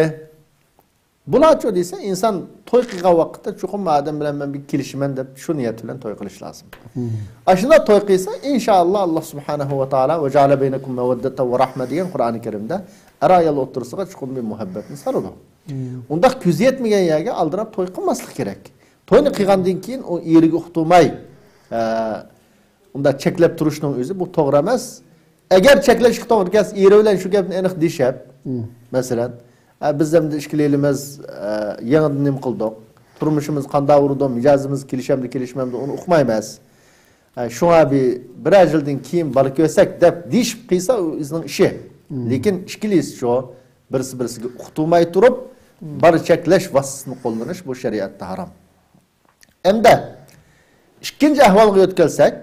Bularcha desa inson to'y qilgan vaqtda chuqur odam bilan men bir kelishiman deb shu niyat bilan to'y qilish lozim. Ashunda to'y qilsa inshaalloh Alloh subhanahu va taolo va ja'ala baynakum mawaddatan va rahma degan Qur'oni Karimda arayal o'tirsiga chuqur bir muhabbatni saradi. Unda ko'z yetmagan yerga aldirab to'y qilmaslik kerak. To'yni qilgandan keyin o eriga uqtirmay unda cheklab turishning o'zi bu to'g'ri emas. Agar cheklash to'g'ri kelsa eri bilan shu gapni aniq deshab, masalan, biz ham ishkilayimiz yangidan nim qildik. Turmushimiz qanday urdi, mijozimiz kelishamdi, kelishmamdi, uni uqmaymiz. Shunga bir yildan keyin bola ko'rsak deb deyishib qilsa o'zining ishi. Lekin ishkilaysiz shu birisi-birisiga uqtirmay turib, bir cheklash vositini qo'llanish bu shariatda harom. Endi ikkinchi ahvolga o'tkalsak,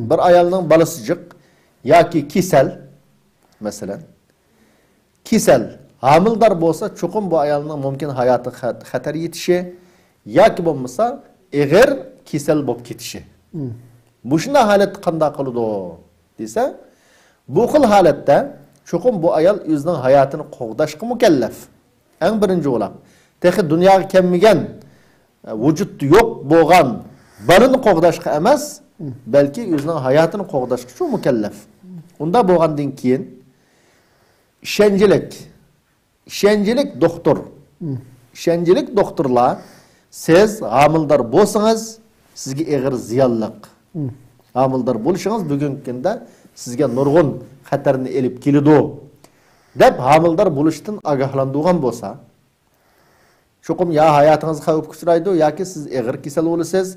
bir ayolning bolasi jiq yoki kasal, masalan, kasal, homildor bo'lsa, cho'qim bu ayolning mumkin hayoti xatar yetishi yoki bo'lmasa, ig'ir kasal bo'lib ketishi. Bu shunday holat qanday qiladi desa, bu xil holatda cho'qim bu ayol o'zining hayotini qo'g'dashga mukallaf. Eng birinchi bo'lib, texi dunyoga kelmagan vücutda yo'q bo'lgan balini qo'g'dashga emas, balki o'zining hayotini qo'g'dashga shu mukallaf. Unda bo'lgandan keyin ishonchlik doktor, ishonchlik doktorlar siz homildor bo'lsangiz, sizga ig'ir ziyonliq. Homildor bo'lishingiz bugungi kunda sizga nurg'un xatarni elib keladi deb homildor bo'lishdan ogohlantirgan bo'lsa, cho'qim ya hayotingiz xavfga uchraydi yoki siz ig'ir kasal bo'lasiz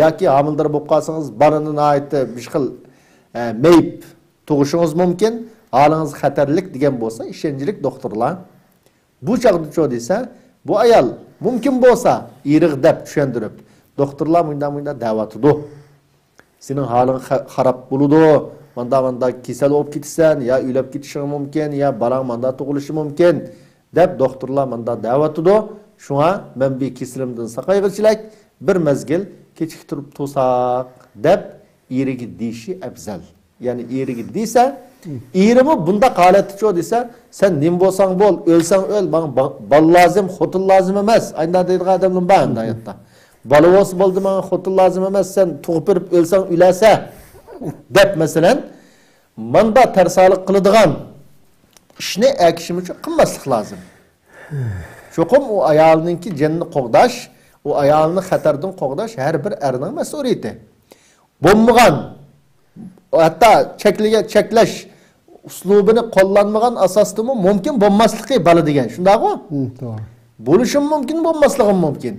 yoki homildor bo'lib qolsangiz balani nihoyatda bir xil mayib tug'ishingiz mumkin, holingiz xatarlik degan bo'lsa, ishonchlik doktorlar bu chog'da cho desa, bu ayol mumkin bo'lsa iriq deb tushuntirib, doktorlar bundan da'vatidi. Sening holing xarob bo'ladi, manda kasal bo'lib ketasan, ya o'lib ketishing mumkin, ya balang manda tug'ilishi mumkin deb doktorlar manda da'vatidi. Şuna men bir kesimimden saqayg'ilchilik bir mezgil kechiktirib to'saq deb eriga deyishi afzal. Ya'ni eriga desa, erimi bunda holatda cho desa, sen nim bo'lsang bo'l, o'lsang o'l, bana bal lozim, xotin lozim emas. Aynan deydigan odamlar bor hayotda. Bola bo'lsa bo'ldi, menga xotin lozim emas, sen tug'ib berib o'lsang o'lasa deb masalan, manda tarsalik qiladigan ishni akishim uchun qilmaslik lozim. Çoxum o ayolninki canını qo'g'dash, o ayolni xatardan qo'g'dash har bir erning mas'uliyati. Bo'lmagan, hatta cheklash uslubini qo'llanmagan asosdimi mumkin bo'lmasligi bola degan. Shundaqmi? To'g'ri. Bo'lishim mumkin, bo'lmasligim mumkin.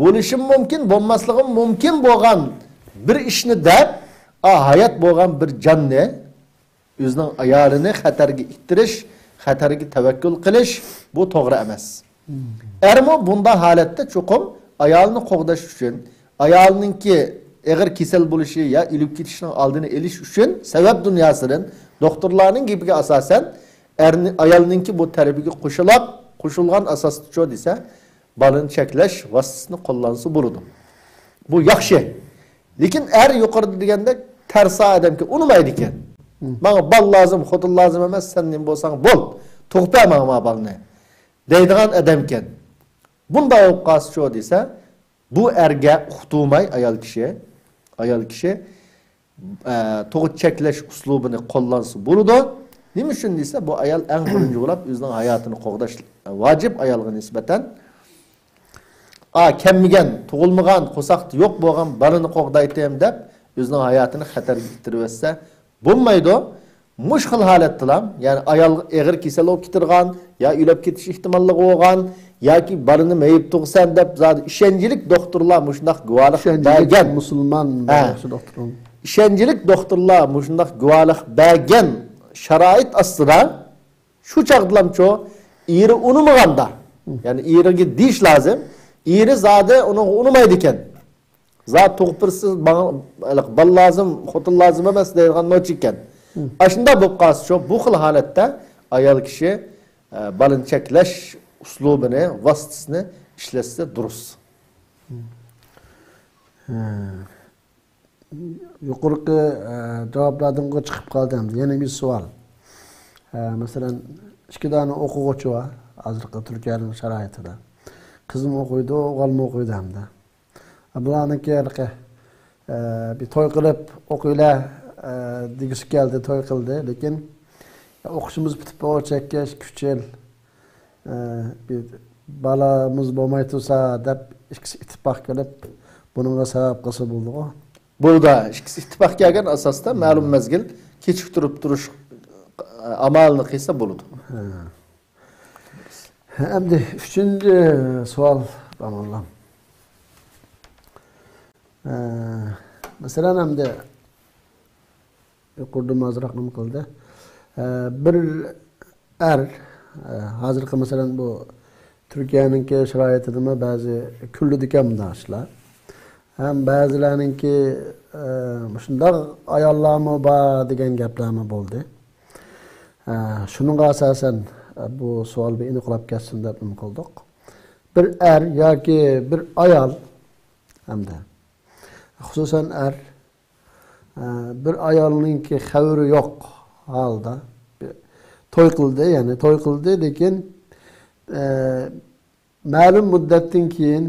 Bo'lishim mumkin, bo'lmasligim mumkin bo'lgan bir ishni deb, hayot bo'lgan bir jonni o'zining ayolini xatarga ittirish, xatarga tavakkul qilish bu to'g'ri emas. Ermo bunda holatda cho'qim ayolni qo'g'dash uchun, ayolninki ig'ir kasal bo'lishi ya o'lib ketishining oldini olish uchun sabab dunyosidan doktorlarning gapiga asosan ayolninki bu tarbiyaga qo'shilgan asosda cho desa, balani cheklash vositasini qo'llansa bo'ladi. Bu yaxshi. Lekin yuqorida deganda tarsa odamga unmaydi ekan. Menga bal lozim, xotin lozim emas, sen nim bo'lsang bo'l. To'xta menga balni deydigan odamkan. Bunda o'qas cho desa, bu erga uqtumay ayol kishi to'g'ri cheklash uslubini qo'llansa bo'ladi. Nima uchun desa, bu ayol eng birinchi bo'lib o'zining hayotini qo'g'dash vojib ayolga nisbatan. Kelmagan, tug'ilmagan, qo'saqti yo'q bo'lgan balani qo'g'daytam deb o'zining hayotini xatarga yetkazib etsa bo'lmaydi. Mushkil holatdalar, ya'ni ayol ig'ir kasal bo'lib ketirgan, ya o'lib ketish ehtimolligi bo'lgan, yoki balani mayib tug'san deb zodi ishonchlik doktorlar mushundaq guvohlik bergan musulmon doktor. Ishonchlik doktorlar mushundaq guvohlik bergan sharoit ostida shu chaqdlamcho eri unimaganda, ya'ni eriga deyish lozim. Eri zodi uni unimaydi ekan. Zat tug'pirsiz bal lazım, xotin lazım emas deydigan noch ekan. Aşında bu qas şu bu xil holatda ayol kishi balini cheklash uslubini, vositasini ishlatsa durust. Yuqorqi javoblardan chiqib qoldim. Yana bir savol. Masalan, ikki dona o'quvchi bor, hozirgi Turkiyaning sharoitida. Qizim o'qiydi, o'g'lim o'qiydi hamda. Bularniki bir to'y qilib o'qiylar degisi keldi, to'y qildi, lekin o'qishimiz bitib bo'lgachakka 2-3 yil bir balamiz bo'lmay tursa deb ikkisi ittifoq qilib bunga sabab qilsa bo'ldi-ku. Burada ikkisi ittifoq kelgan asosda ma'lum mezgil kechiktirib turish amalini qilsa bo'ladi. Endi 3-chi savol bo'lmoqda. Masalan hamda yuqorida azroq nima qildi? Bir hozirgi masalan bu Turkiyaninki sharoitida ba'zi kullidikan ishlar. Ham ba'zilarninki shunday ayollarmi bor degan gaplarmi bo'ldi. Shuningga asosan bu savolga aniqlab ketsin deb nima qildik? Bir yoki bir ayol hamda xususan bir ayolninki xavri yo'q holda to'y qildi, ya'ni to'y qildi, lekin ma'lum muddatdan keyin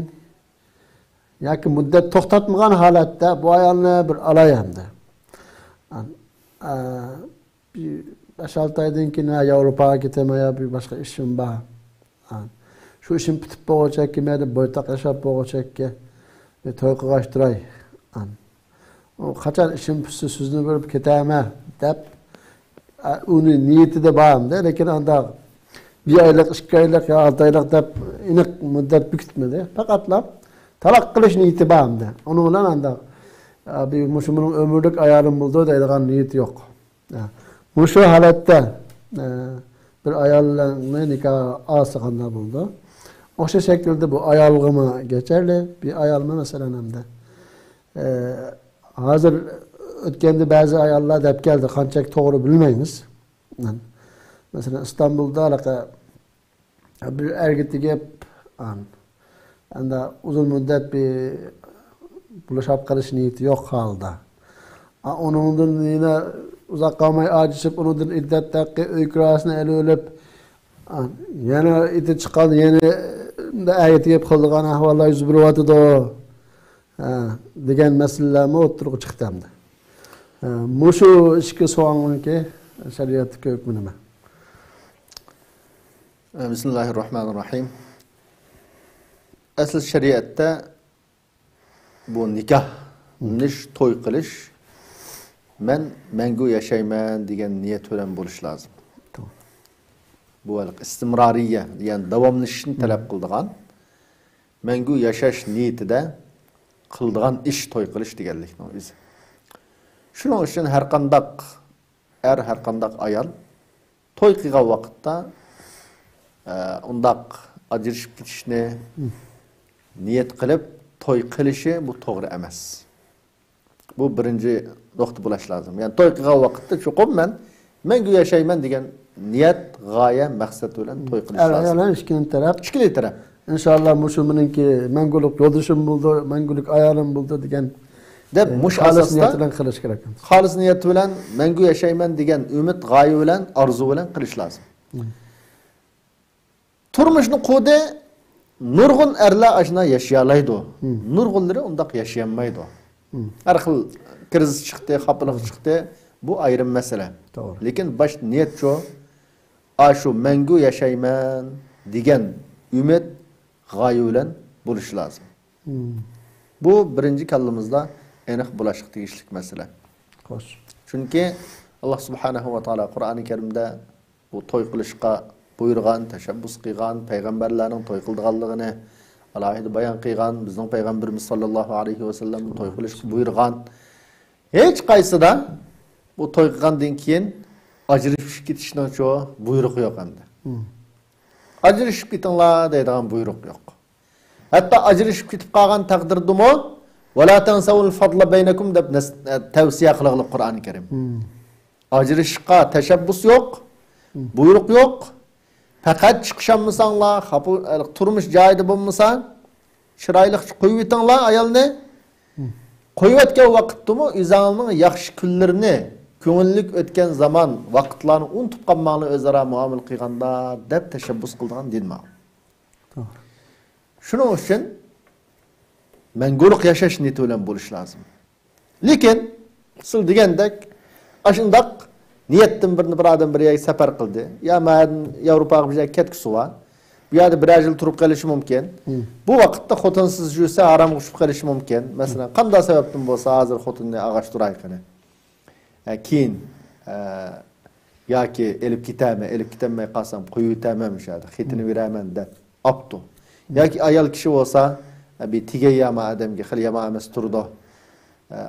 yoki muddat to'xtatmagan holatda bu ayolni bir alayamdi. 5-6 aydan keyin Yevropaga ketaman yo bir boshqa ishim bor. Shu ishim bitib bo'lgachakka, meni bo'ytoq yashab bo'lgachakka to'y qilg'ashtiray. Qachon ishim bitsa sizni berib ketaman deb uni niyatida bormda, lekin unda 1 oylik, 2 oylik, 6 oylik deb aniq muddat bekitmadi. Faqatlab taloq qilish niyati bormda. Uni bilan unda bir mushumning umrlik ayolim bo'ldi deydigan niyati yo'q. Mushu holatda bir ayolni nikoh olsa bo'ldi. O'sha shaklda bu ayolg'imi geçerli, bir ayolmi masalan hamda hozir o'tganda ba'zi ayollar deb keldi, qanchalik to'g'ri bilmaymiz. Masalan Istanbulda bir ergitga gap anda uzun muddat bir bulashib qilish niyati yo'q holda. Uningdan yana uzoq qolmay ajishib, uningdan iddatdagi uy kirasini olib yana iti chiqqan, yana ayet gap qilgan ahvollar yuz beryotdi degan masalalarni o'tirib chiqdimda. Mushu ishga so'ngi shariatga hukmi nima? Bismillahirrahmanirrahim. Asl shariatda bu nikoh, to'y qilish men mangu yashayman degan niyat bilan bo'lish lozim. Bu istimrariya, ya'ni davomlashishni talab qiladigan, mangu yashash niyatida qiladigan ish to'y qilish deganlikning o'zi. Shuning uchun har qanday ayol to'y qilgan vaqtda undaq ajrashib ketishni niyat qilib to'y qilishi bu to'g'ri emas. Bu birinchi nuqta bo'lish lozim. Ya'ni to'y qilgan vaqtda cho'qim men mangu yashayman degan niyat, g'oya, maqsad bilan to'y qilish lozim. Ayol ikkinchi taraf. İnşallah mushuminiki mangulik yo'ldoshim bo'ldi, mangulik ayolim bo'ldi degan deb mush asosda qilish kerak. Xolis niyat bilan mangu yashayman degan umid, g'oya bilan, orzu bilan qilish lozim. Turmushni qodi nurg'un erlar ashna yashayalaydi. Nurg'unlari undaq yashamaydi. Har xil kriz chiqdi, xafalık chiqdi, bu ayrim masala. Lekin baş niyat shu mangu yashayman degan umid, g'oya bilan bo'lish lozim. Bu birinchi kallamizda aniq bo'lish tegishli masala. Xo'sh. Chunki Alloh subhanahu va taolo Qur'oni Karimda bu to'y qilishga buyurgan, tashabbus qilgan, payg'ambarlarning to'y qilganligini alohida bayon qilgan, bizning payg'ambarimiz sollallohu alayhi va sallam to'y qilishga buyurgan. Hech qaysida bu to'y qilgandan keyin ajrashib ketishning buyruq yo'q endi. Ajrashib ketinglar deydigan buyruq yo'q. Hatta ajrashib ketib qolgan taqdirdimi Ve la tensavul fadla beynekum deb tavsiye kılığılı Kur'an-ı Kerim. Ajrışıqqa teşebbüs yok, buyruk yok. Fakat çıkışanmısanla, turmuş caydı bulmuşsan, şıraylık koyuvetanla ayalını, koyuvetken vakitti mu, izanının yakşı küllerini, köngünlük ötken zaman, vakitlarını unutup kalmağını özara muamil kıyganda, dep teşebbüs kıldığın dinme. Şunun için, menguluk yaşaş niyeti ölen buluş lazım. Lekin, sıl degendek, aşındak, niyetten bir adam bir yere sefer kıldı. Ya men Avrupa'ya bir yere ketkisi var. Bu yerde bir yıl turup kalishi mümkün. Bu vakitte xotinsız jürse aram kuşup kalishi mümkün. Mesela qanday sebepten bolsa hazır xotinni ağaç durayqını. Keyin yoki elib ketmay qolsam qo'yib o'taman o'shada, xetini beraman deb opdi. Yoki ayol kishi bo'lsa, bir tigayama odamga xil yama emas turdi.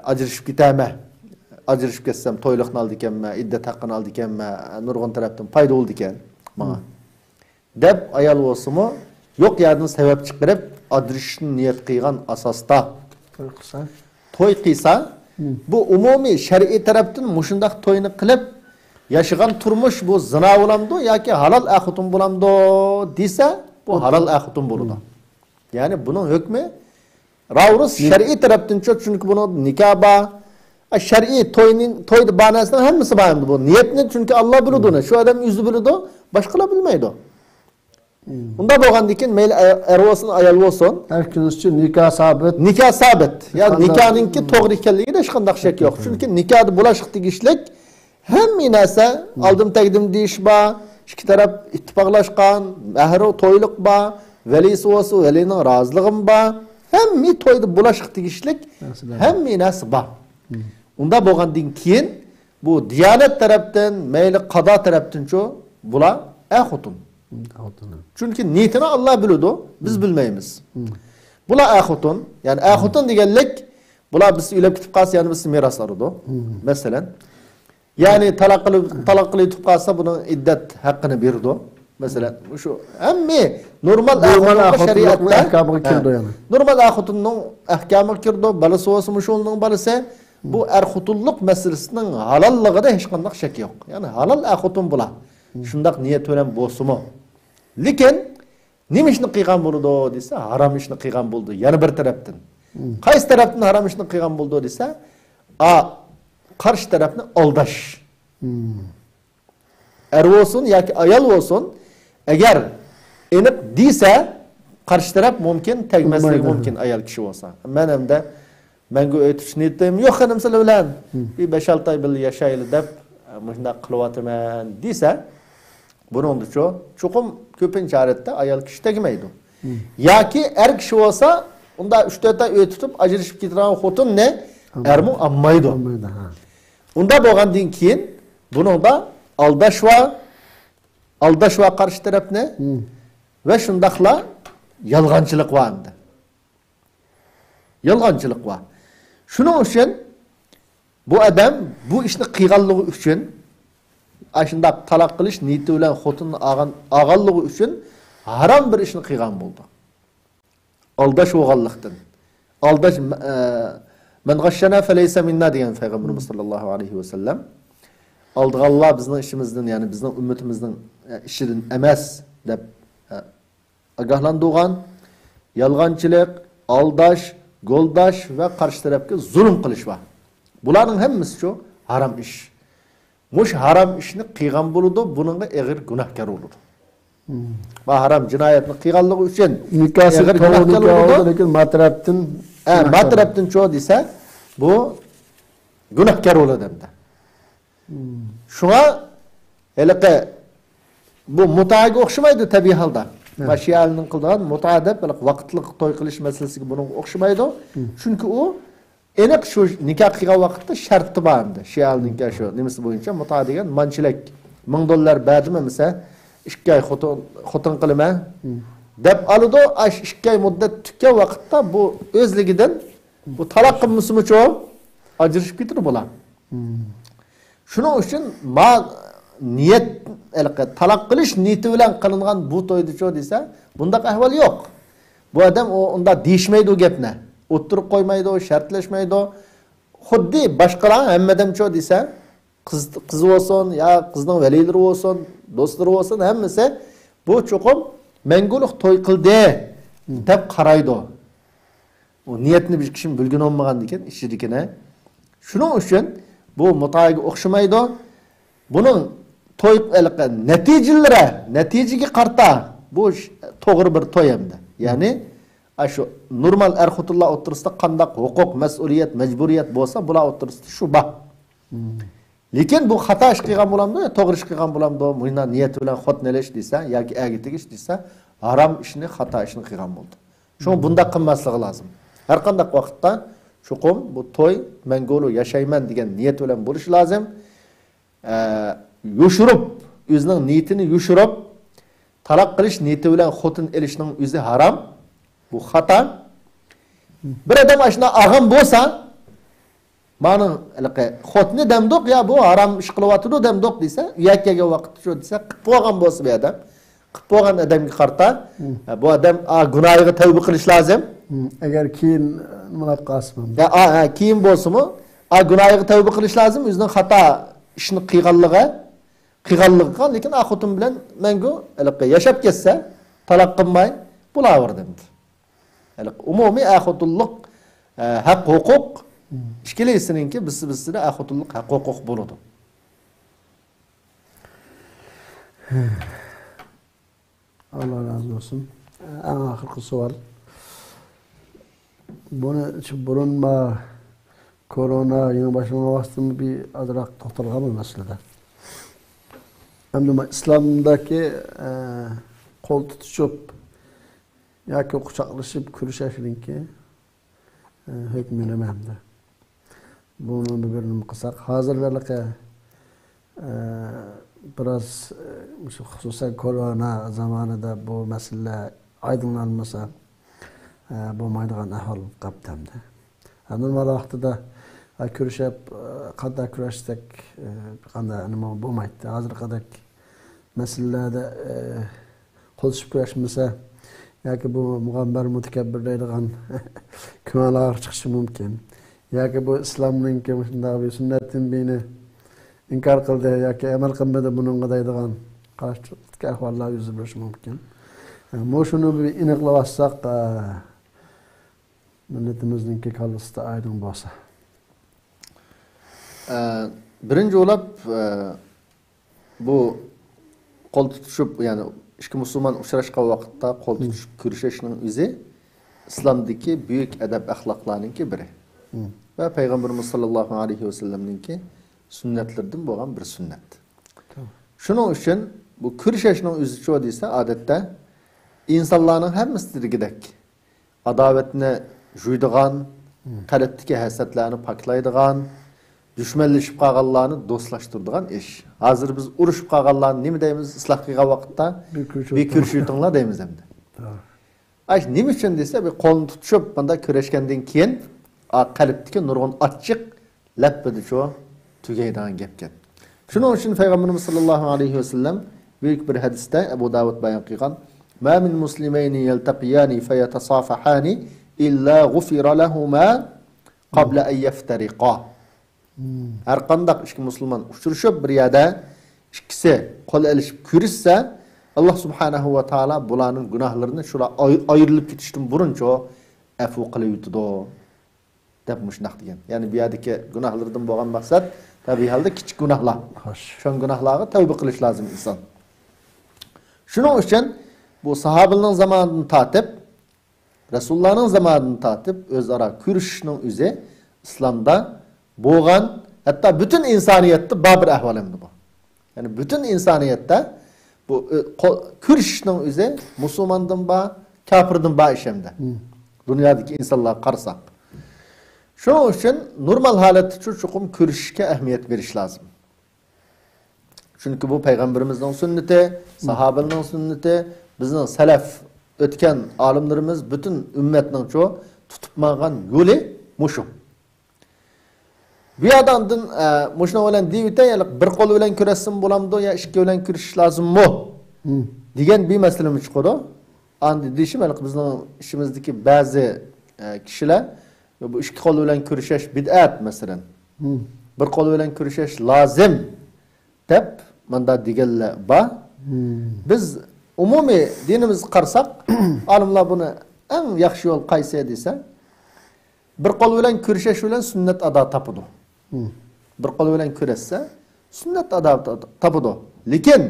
Ajrashib ketaman. Ajrashib ketsam to'yliqni oldi ekanman, iddat haqqini oldi ekanman, nurg'un tarafdan foyda bo'ldi ekan menga. Deb ayol bo'lsa-mu, yo'q yerdan sabab chiqarib, ajrashishni niyat qilgan asosda to'y qilsa, bu umumiy shar'iy tarafdan mushundaq to'yni qilib yaşagan turmuş bu zina bo'lamdi yoki halal axutun bo'lamdi desa, bu halal axutun bo'ladi. Yani bunun hükmü ravuruz şer'i taraftan çok, çünkü bunu nikaba şer'i toydu banasından hemmisi bağımdı bu. Niyetini çünkü Allah bilirdi onu. Şu adam yüzü bilirdi, başkalar bilmeydi o. Bunda boğan dikin meyli ervasın ayal olsun. Herkes için nikah sabit. Nikah sabit. Yani nikahınki doğru ikenliği de hiç kandak şek yok. Çünkü nikahda bulaşık digişlik hem inese aldım tekdim deyiş ba, iki taraf ittifaklaşkan, mehru toyluk ba, velisi olsa velinin razılığın ba, hem mi toyda bulaşık digişlik hem mi inese ba. Onda boğan dinkin bu diyanet taraftan meyli qada taraftan ço bula ahutun. Çünkü niyetini Allah bilirdi, biz bilmeyimiz. Bula ahutun, yani ahutun diyenlik, bula biz ülep kitip kalsa yani biz miraslarıdı. Mesela, yani talaklı yutip kalsa bunun iddet hakkını verirdi. Mesela, şu emmi normal ahutun şeriatta, normal ahutunun ahkamı kirdi, balısı olsun muşulunun balısı, bu erhutulluk meselesinin halallığı da hiç kandak şek yok. Yani halal ahutun bula. Şundak niyet ölen bozumu. Lekin nima ishni qilgan bo'ldi desa, harom ishni qilgan bo'ldi. Yana bir tarafdan. Qaysi tarafdan harom ishni qilgan bo'ldi desa, qarshi tarafni aldash. Er olsun yoki ayol olsun, agar aniq desa, qarshi taraf mumkin tegmasligi mumkin ayol kishi bo'lsa. Men hamda menga aytish niyatim yo'q xanim sizlar bilan bir 5-6 oy birga yashaylik deb shunday qilyapman desa, bunun dışı çokum köpünç arette ayal kişi tegmeydi. Ya ki er kişi olsa onda 3-4 ay öğüt tutup acırışıp getiren xotun ne? Ermu ammaydı. Onda boğan din kiyin bunun da aldaş var karşı taraf ne? Ve şundakla yalgancılık var hem de. Yalgancılık var. Şunun için bu adam bu işini kıygallığı için aşında talak kılış niyeti bilen xotunun ağallığı üçün haram bir işini qilgan bo'ldi. Aldaş oğallıqdan. Aldaş men gashshana feleysa minna degan Peygamberimiz sallallahu aleyhi ve sellem. Aldığallah bizning işimizden, yani bizning ümmetimizden işirin emas deb agahlandırgan, yalğançılık, aldaş, goldaş ve karşı tarafga zulm qilish var. Bularning hammasi şu haram iş. Muş haram işini qilgan bo'ladi, bununla egir günahkar olur. Bu haram cinayetini qilganligi uchun nikahsiz to'g'ri bo'ladi, lekin matrabdan çoğu desa, bu günahkar bo'ladi hamda. Şuna heliqi bu mutaga o'xshamaydi tabiiy holda. Mashialning qilgan muta deb vaqtliq to'y qilish masalasiga buning o'xshamaydi. Chunki u aniq shu nikah qilgan vaqtda sharti bor edi. Shialning shu nimasi bo'yicha muta degan manchilik $1000 berdimi mesela 2 oy xotin qilma deb oladi. 2 oy muddat tutgan vaqtda bu o'zligidan bu taloq qilmoqchi ajrashib ketadi bular. Shuning uchun niyet taloq qilish niyati bilan qilingan bu to'ydicho desa, bundaq ahvol yo'q. Bu odam unda deyishmaydi u gapni. o'ttirib qo'ymaydi, shartlashmaydi. Xuddi boshqalar hammadamcho desa, qiz bo'lsin, yo qizning valilari bo'lsin, do'stlari bo'lsin, hammasi bu cho'qim mangulik to'y qildi deb qaraydi. O niyatni bir kishim bilgin olmagan ekan, ishidikine. Shuning uchun bu mutaga o'xshamaydi. Buning to'y natijaga qarta bu to'g'ri bir to'y hamda. Ya'ni shu normal er-xotinlar o'tirisida qandaq huquq, mas'uliyat, majburiyat bo'lsa, bular o'tirisida shu bor. Lekin bu xato ish qilgan bo'lamdi, to'g'ri ish qilgan bo'lamdi, bunda niyat bilan xotnalash desa yoki agitigish desa, harom ishni, xato ishni qilgan bo'ldi. Shuni bunda qilmasligi lozim. Har qanday vaqtda chuqum bu to'y mangolu yashayman degan niyat bilan bo'lishi lozim. Yushurib, o'zining niyatini yushurib, talaq qilish niyati bilan xotin elishning o'zi harom. Bu xato. Bir odam ashuna ag'am bo'lsa, mana xotni damdoq ya bu harom ish qilyapti damdoq desa, yakkaga vaqt shu desa, qilib qo'ygan bo'lsa bu odam, qilib qo'ygan odamga qarta, bu odam gunohiga tavba qilish lozim. Agar keyin nima qilsam. Ya keyin bo'lsa-mu, gunohiga tavba qilish lozim, o'zining xato ishni qilganligi, lekin xotin bilan mangu yashab ketsa, talaq qilmay bo'laverdi. Umumiy xotinlik haq huquq ikkalasininki biz-bizda xotinlik haq huquq bo'ladi. Allah razı olsun. En ahirki savol. Buni burun korona yeni başlama vaqtida bir azroq to'xtalgan bu masalada. Endi islomdagi qo'l tutishib yoki quchoqlashib kurashishninki hukmi nima hamda. Buni bir qilsak, hozirgacha biraz xususan korona zamanida bu masala aydınlanmasa bo'lmaydigan ahvol qolibdi. Normal vaqtida kurashib, qanday kurashsak, qanday nima bo'lmaydi. Hozirgidek masalalarda qo'lishib kurashmasa yoki bu mug'ambar mutakabbir deydigan gunohlar chiqishi mumkin. Yoki bu islomning shunday bir sunnatdan beni inkor qildi yoki amal qilmadi bunga deydigan qarshi ahvollar yuz berishi mumkin. Bu shuni bir aniqlab olsak, millatimizning kallasida aydın bo'lsa. Birinchi o'lab bu qo'l tutishib, ya'ni ikki musulmon uchrashgan vaqtda qo'l tutishib kurashishning o'zi islomdagi buyuk adab axloqlarningki biri. Ve Peygamberimiz sallallahu aleyhi ve sellem'ninki sünnetlerden bo'lgan bir sünnet. Şunun için bu kurashishning o'zi çoğu desa odatda insonlarning hammasidagidek adovatni juydigan, qalbdagi hasadlarni poklaydigan, düşmanlashib qolganlarni do'stlashtiradigan ish. Hozir biz urushib qolganlarni nima deymiz? Isloh qilgan vaqtda bir kurashinglar deymiz endi. Nima uchun desa, bir qo'lni tutishib, bunda kurashgandan keyin qalbdagi nurg'un ochiq labbida shu tugaydigan gapga. Shuning uchun Peygamberimiz sallallohu alayhi ve sellem büyük bir hadisda Abu Davud bayon qilgan: "Ma min muslimayni yaltaqiyani fayatasafahani illa ghufira lahumā qabla an yaftariqā." Har qanday ikki musulmon uchrashib bir yerda ikkisi qo'l alishib kurishsa, Alloh subhanahu va taolo bularning gunohlarini shular ayrilib ketishdan buruncha afu qilib yutadi deb mushnaq degan. Ya'ni bu yerdagi gunohlardan bo'lgan maqsad tabiiy holda kichik gunohlar. Shu gunohlarga tavba qilish lozim inson. Shuning uchun bu sahobalarning zamonidan tortib, Rasulullohning zamonidan tortib o'zaro kurashishning o'zi islomda bo'lgan, hatto butun insoniyatda bor bir ahvol endi bu. Ya'ni butun insoniyatda bu kurashishning o'zi musulmondan bor, kofirdan bor ish endi. Dunyodagi insonlar qarasak. Shuning uchun normal holatda chuqum kurashishga ahamiyat berish lozim. Chunki bu payg'ambarimizning sunnati, sahobalarning sunnati, bizning salaf o'tgan olimlarimiz butun ummatning cho tutib olgan yo'li mushu. Bu yerdan mushuna bilan deyita, bir qo'l bilan kurashsin bo'lamdi yo ikki bilan kurashish lozimmi? degan bir masalamiz chiqadi. Endi deyishim, bizning ishimizdagi ba'zi kishilar bu ikki qo'l bilan kurashish bid'at masalan. Bir qo'l bilan kurashish lozim deb manda deganlar bor. Biz umumiy dinimizni qarasak, olimlar buni eng yaxshi yo'l qaysi desa, bir qo'l bilan kurashish bilan sunnat ado topadi. Bir qo'l bilan kurashsa, sunnat ado topadi. Lekin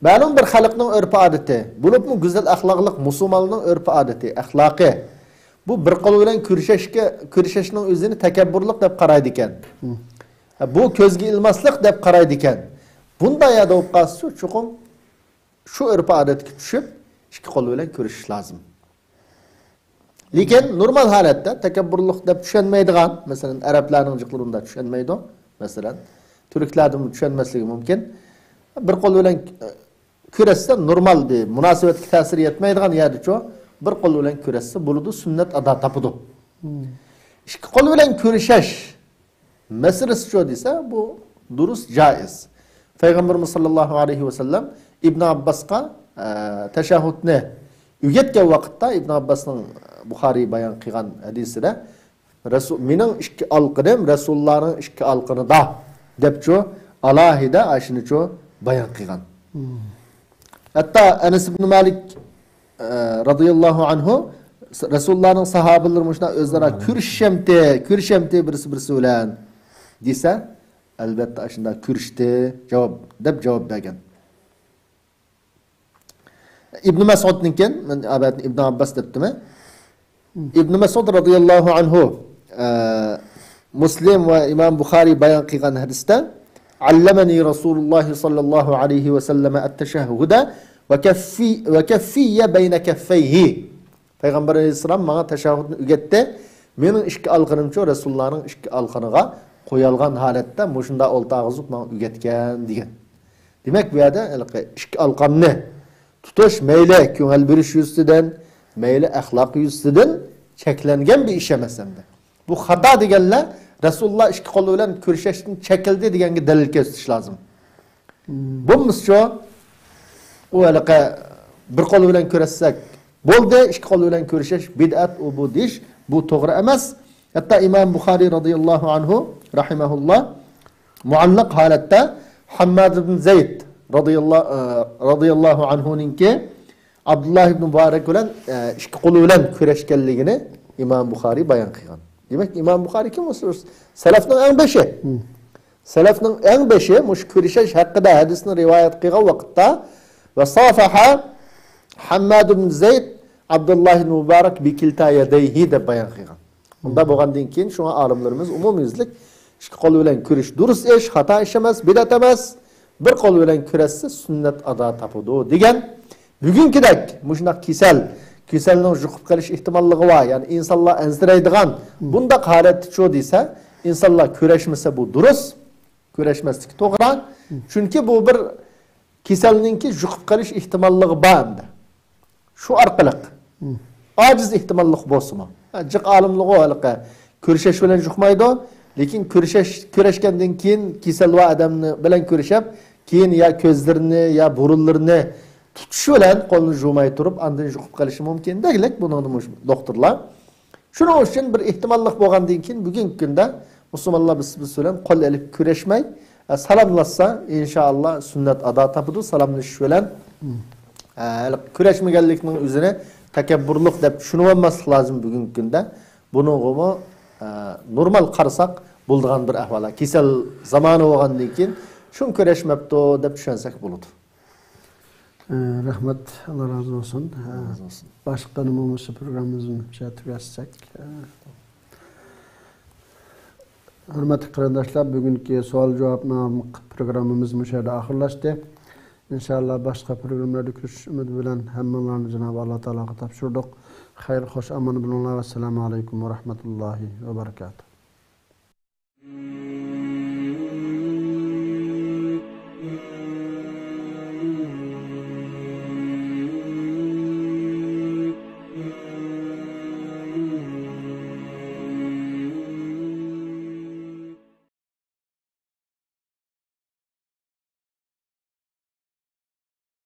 ma'lum bir xalqning urf-odati, bo'libmi go'zal axloqliq musulmonning urf-odati, axloqi. Bu bir qo'l bilan kurashishning o'zini takabburlik deb qaraydi ekan. Bu ko'zga ilmaslik deb qaraydi ekan. Bunday yada bo'lib qolsa, chuqur shu urf-odatga tushib, ikki qo'l bilan kurashish lozim. Lekin normal holatda takabburlik deb tushunmaydigan, masalan, arablarning jiqlarida tushunmaydi, masalan, turklarning tushunmasligi mumkin. Bir qo'l bilan kurashsa normal bir munosabatga ta'sir etmaydigan yerda-ku, bir qo'l bilan kurashsa bo'ladi, sunnat ado topadi. Ikki qo'l bilan kurashish masalasi desa, bu durust joiz. Payg'ambarimiz sollallohu alayhi vasallam Ibn Abbasqa tashahhudni o'rgatgan vaqtda Ibn Abbasning Buxoriy bayon qilgan hadisida mening ikki alqinim Rasulullohning ikki alqinida debchu alohida ashunichu bayon qilgan. Hatto Anas ibn Malik radhiyallohu anhu Rasulullohning sahobalari mushuna o'zlari kurishamti birisi bilan desa, albatta shunda kurishdi deb javob bergan. Ibn Mas'udninkin, men Ibn Abbas debdimi? Ibn Mas'ud radhiyallohu anhu Muslim va Imom Buxoriy bayon qilgan hadisda allamani Rasululloh sallallohu alayhi va sallam at-tashahhuda va kaffiyya bayna kaffayhi. Payg'ambar alayhisalom menga tashahhudni o'rgatdi. Mening ikki alqinimcha Rasulullohning ikki alqiniga qo'yilgan holatda mushunda o'ltag'izib menga o'rgatgan degan. Demak, bu yerda ikki alqanni tutish mayli ko'ngil berish yuzidan, mayli axloq yuzidan cheklangan bir ish emas endi. Bu xato deganlar Rasululloh ikki qo'l bilan kurashishni chekildi deganga dalil keltirish lozim. Bo'lmasa u alaqa bir qo'l bilan kurashsak bo'ldi, ikki qo'l bilan kurashish bid'at bu deyish bu to'g'ri emas. Hatto Imom Buxoriy radhiyallohu anhu rahimahulloh muallaq holatda Hammad ibn Zayd radhiyallohu anhuninki Abdullah ibn Mubarak bilan ikki qo'l bilan kurashganligini Imom Buxoriy bayon qilgan. Demak, Imom Buxoriy kim bo'lsa, salafning eng beshi. Salafning eng beshi mush kurashish haqida hadisni rivoyat qilgan vaqtda va safaha Hammad ibn Zayd Abdullah ibn Mubarak bi kilta yadayhi deb bayon qilgan. Unda bo'lgandan keyin shunga olimlarimiz umumiylik ikki qo'l bilan kurish durust ish, xato ish emas, bid'at emas. Bir qo'l bilan kurashsa sunnat ado topadi degan. Bugünkidek mushunaq kasalning yuqib qolish ehtimolligi bor. Ya'ni insonlar ansiraydigan bunda holatda cho desa, insonlar kurashmasa bu durust, kurashmaslik to'g'ri. Chunki bu bir kasalningki yuqib qolish ehtimolligi bor. Shu orqali ojiz ehtimollik bo'lsa-mu. Jiq olimligi haliqa kurashish bilan yuqmaydi, lekin kurashgandan keyin kasal va odamni bilan kurashib, keyin ya ko'zlarini ya burunlarini tutish bilan qo'lni yuvmay turib, andan yuqib qolishi mumkin deglik buni doktorlar. Shuning uchun bir ehtimollik bo'lgandan keyin bugungi kunda musulmonlar biz bilan qo'l elib kurashmay, salomlashsa inshaalloh sunnat ado topadi. Salomlashish bilan kurashmaganlikning o'zini takabburlik deb tushunib olmaslik lozim bugungi kunda. Buni normal qarasak bo'ladigan bir ahvol. Kasal zamoni bo'lgandan keyin shun kurashmabdi deb tushunsak bo'ladi. Rahmat, Allah razı olsun. Başka numusu programımızın tugatsak. Hürmetli qarindoshlar, bugünkü savol-javobnoma programımız bu yerda oxirlashdi. İnşallah başka programlarda görüşüş ümidi bilan hammalarni Cenab-ı Allah Teala'ga topshirdik. Xayr, xo'sh, aman bilinglar. Assalomu alaykum va rahmatullohi va barakatuh.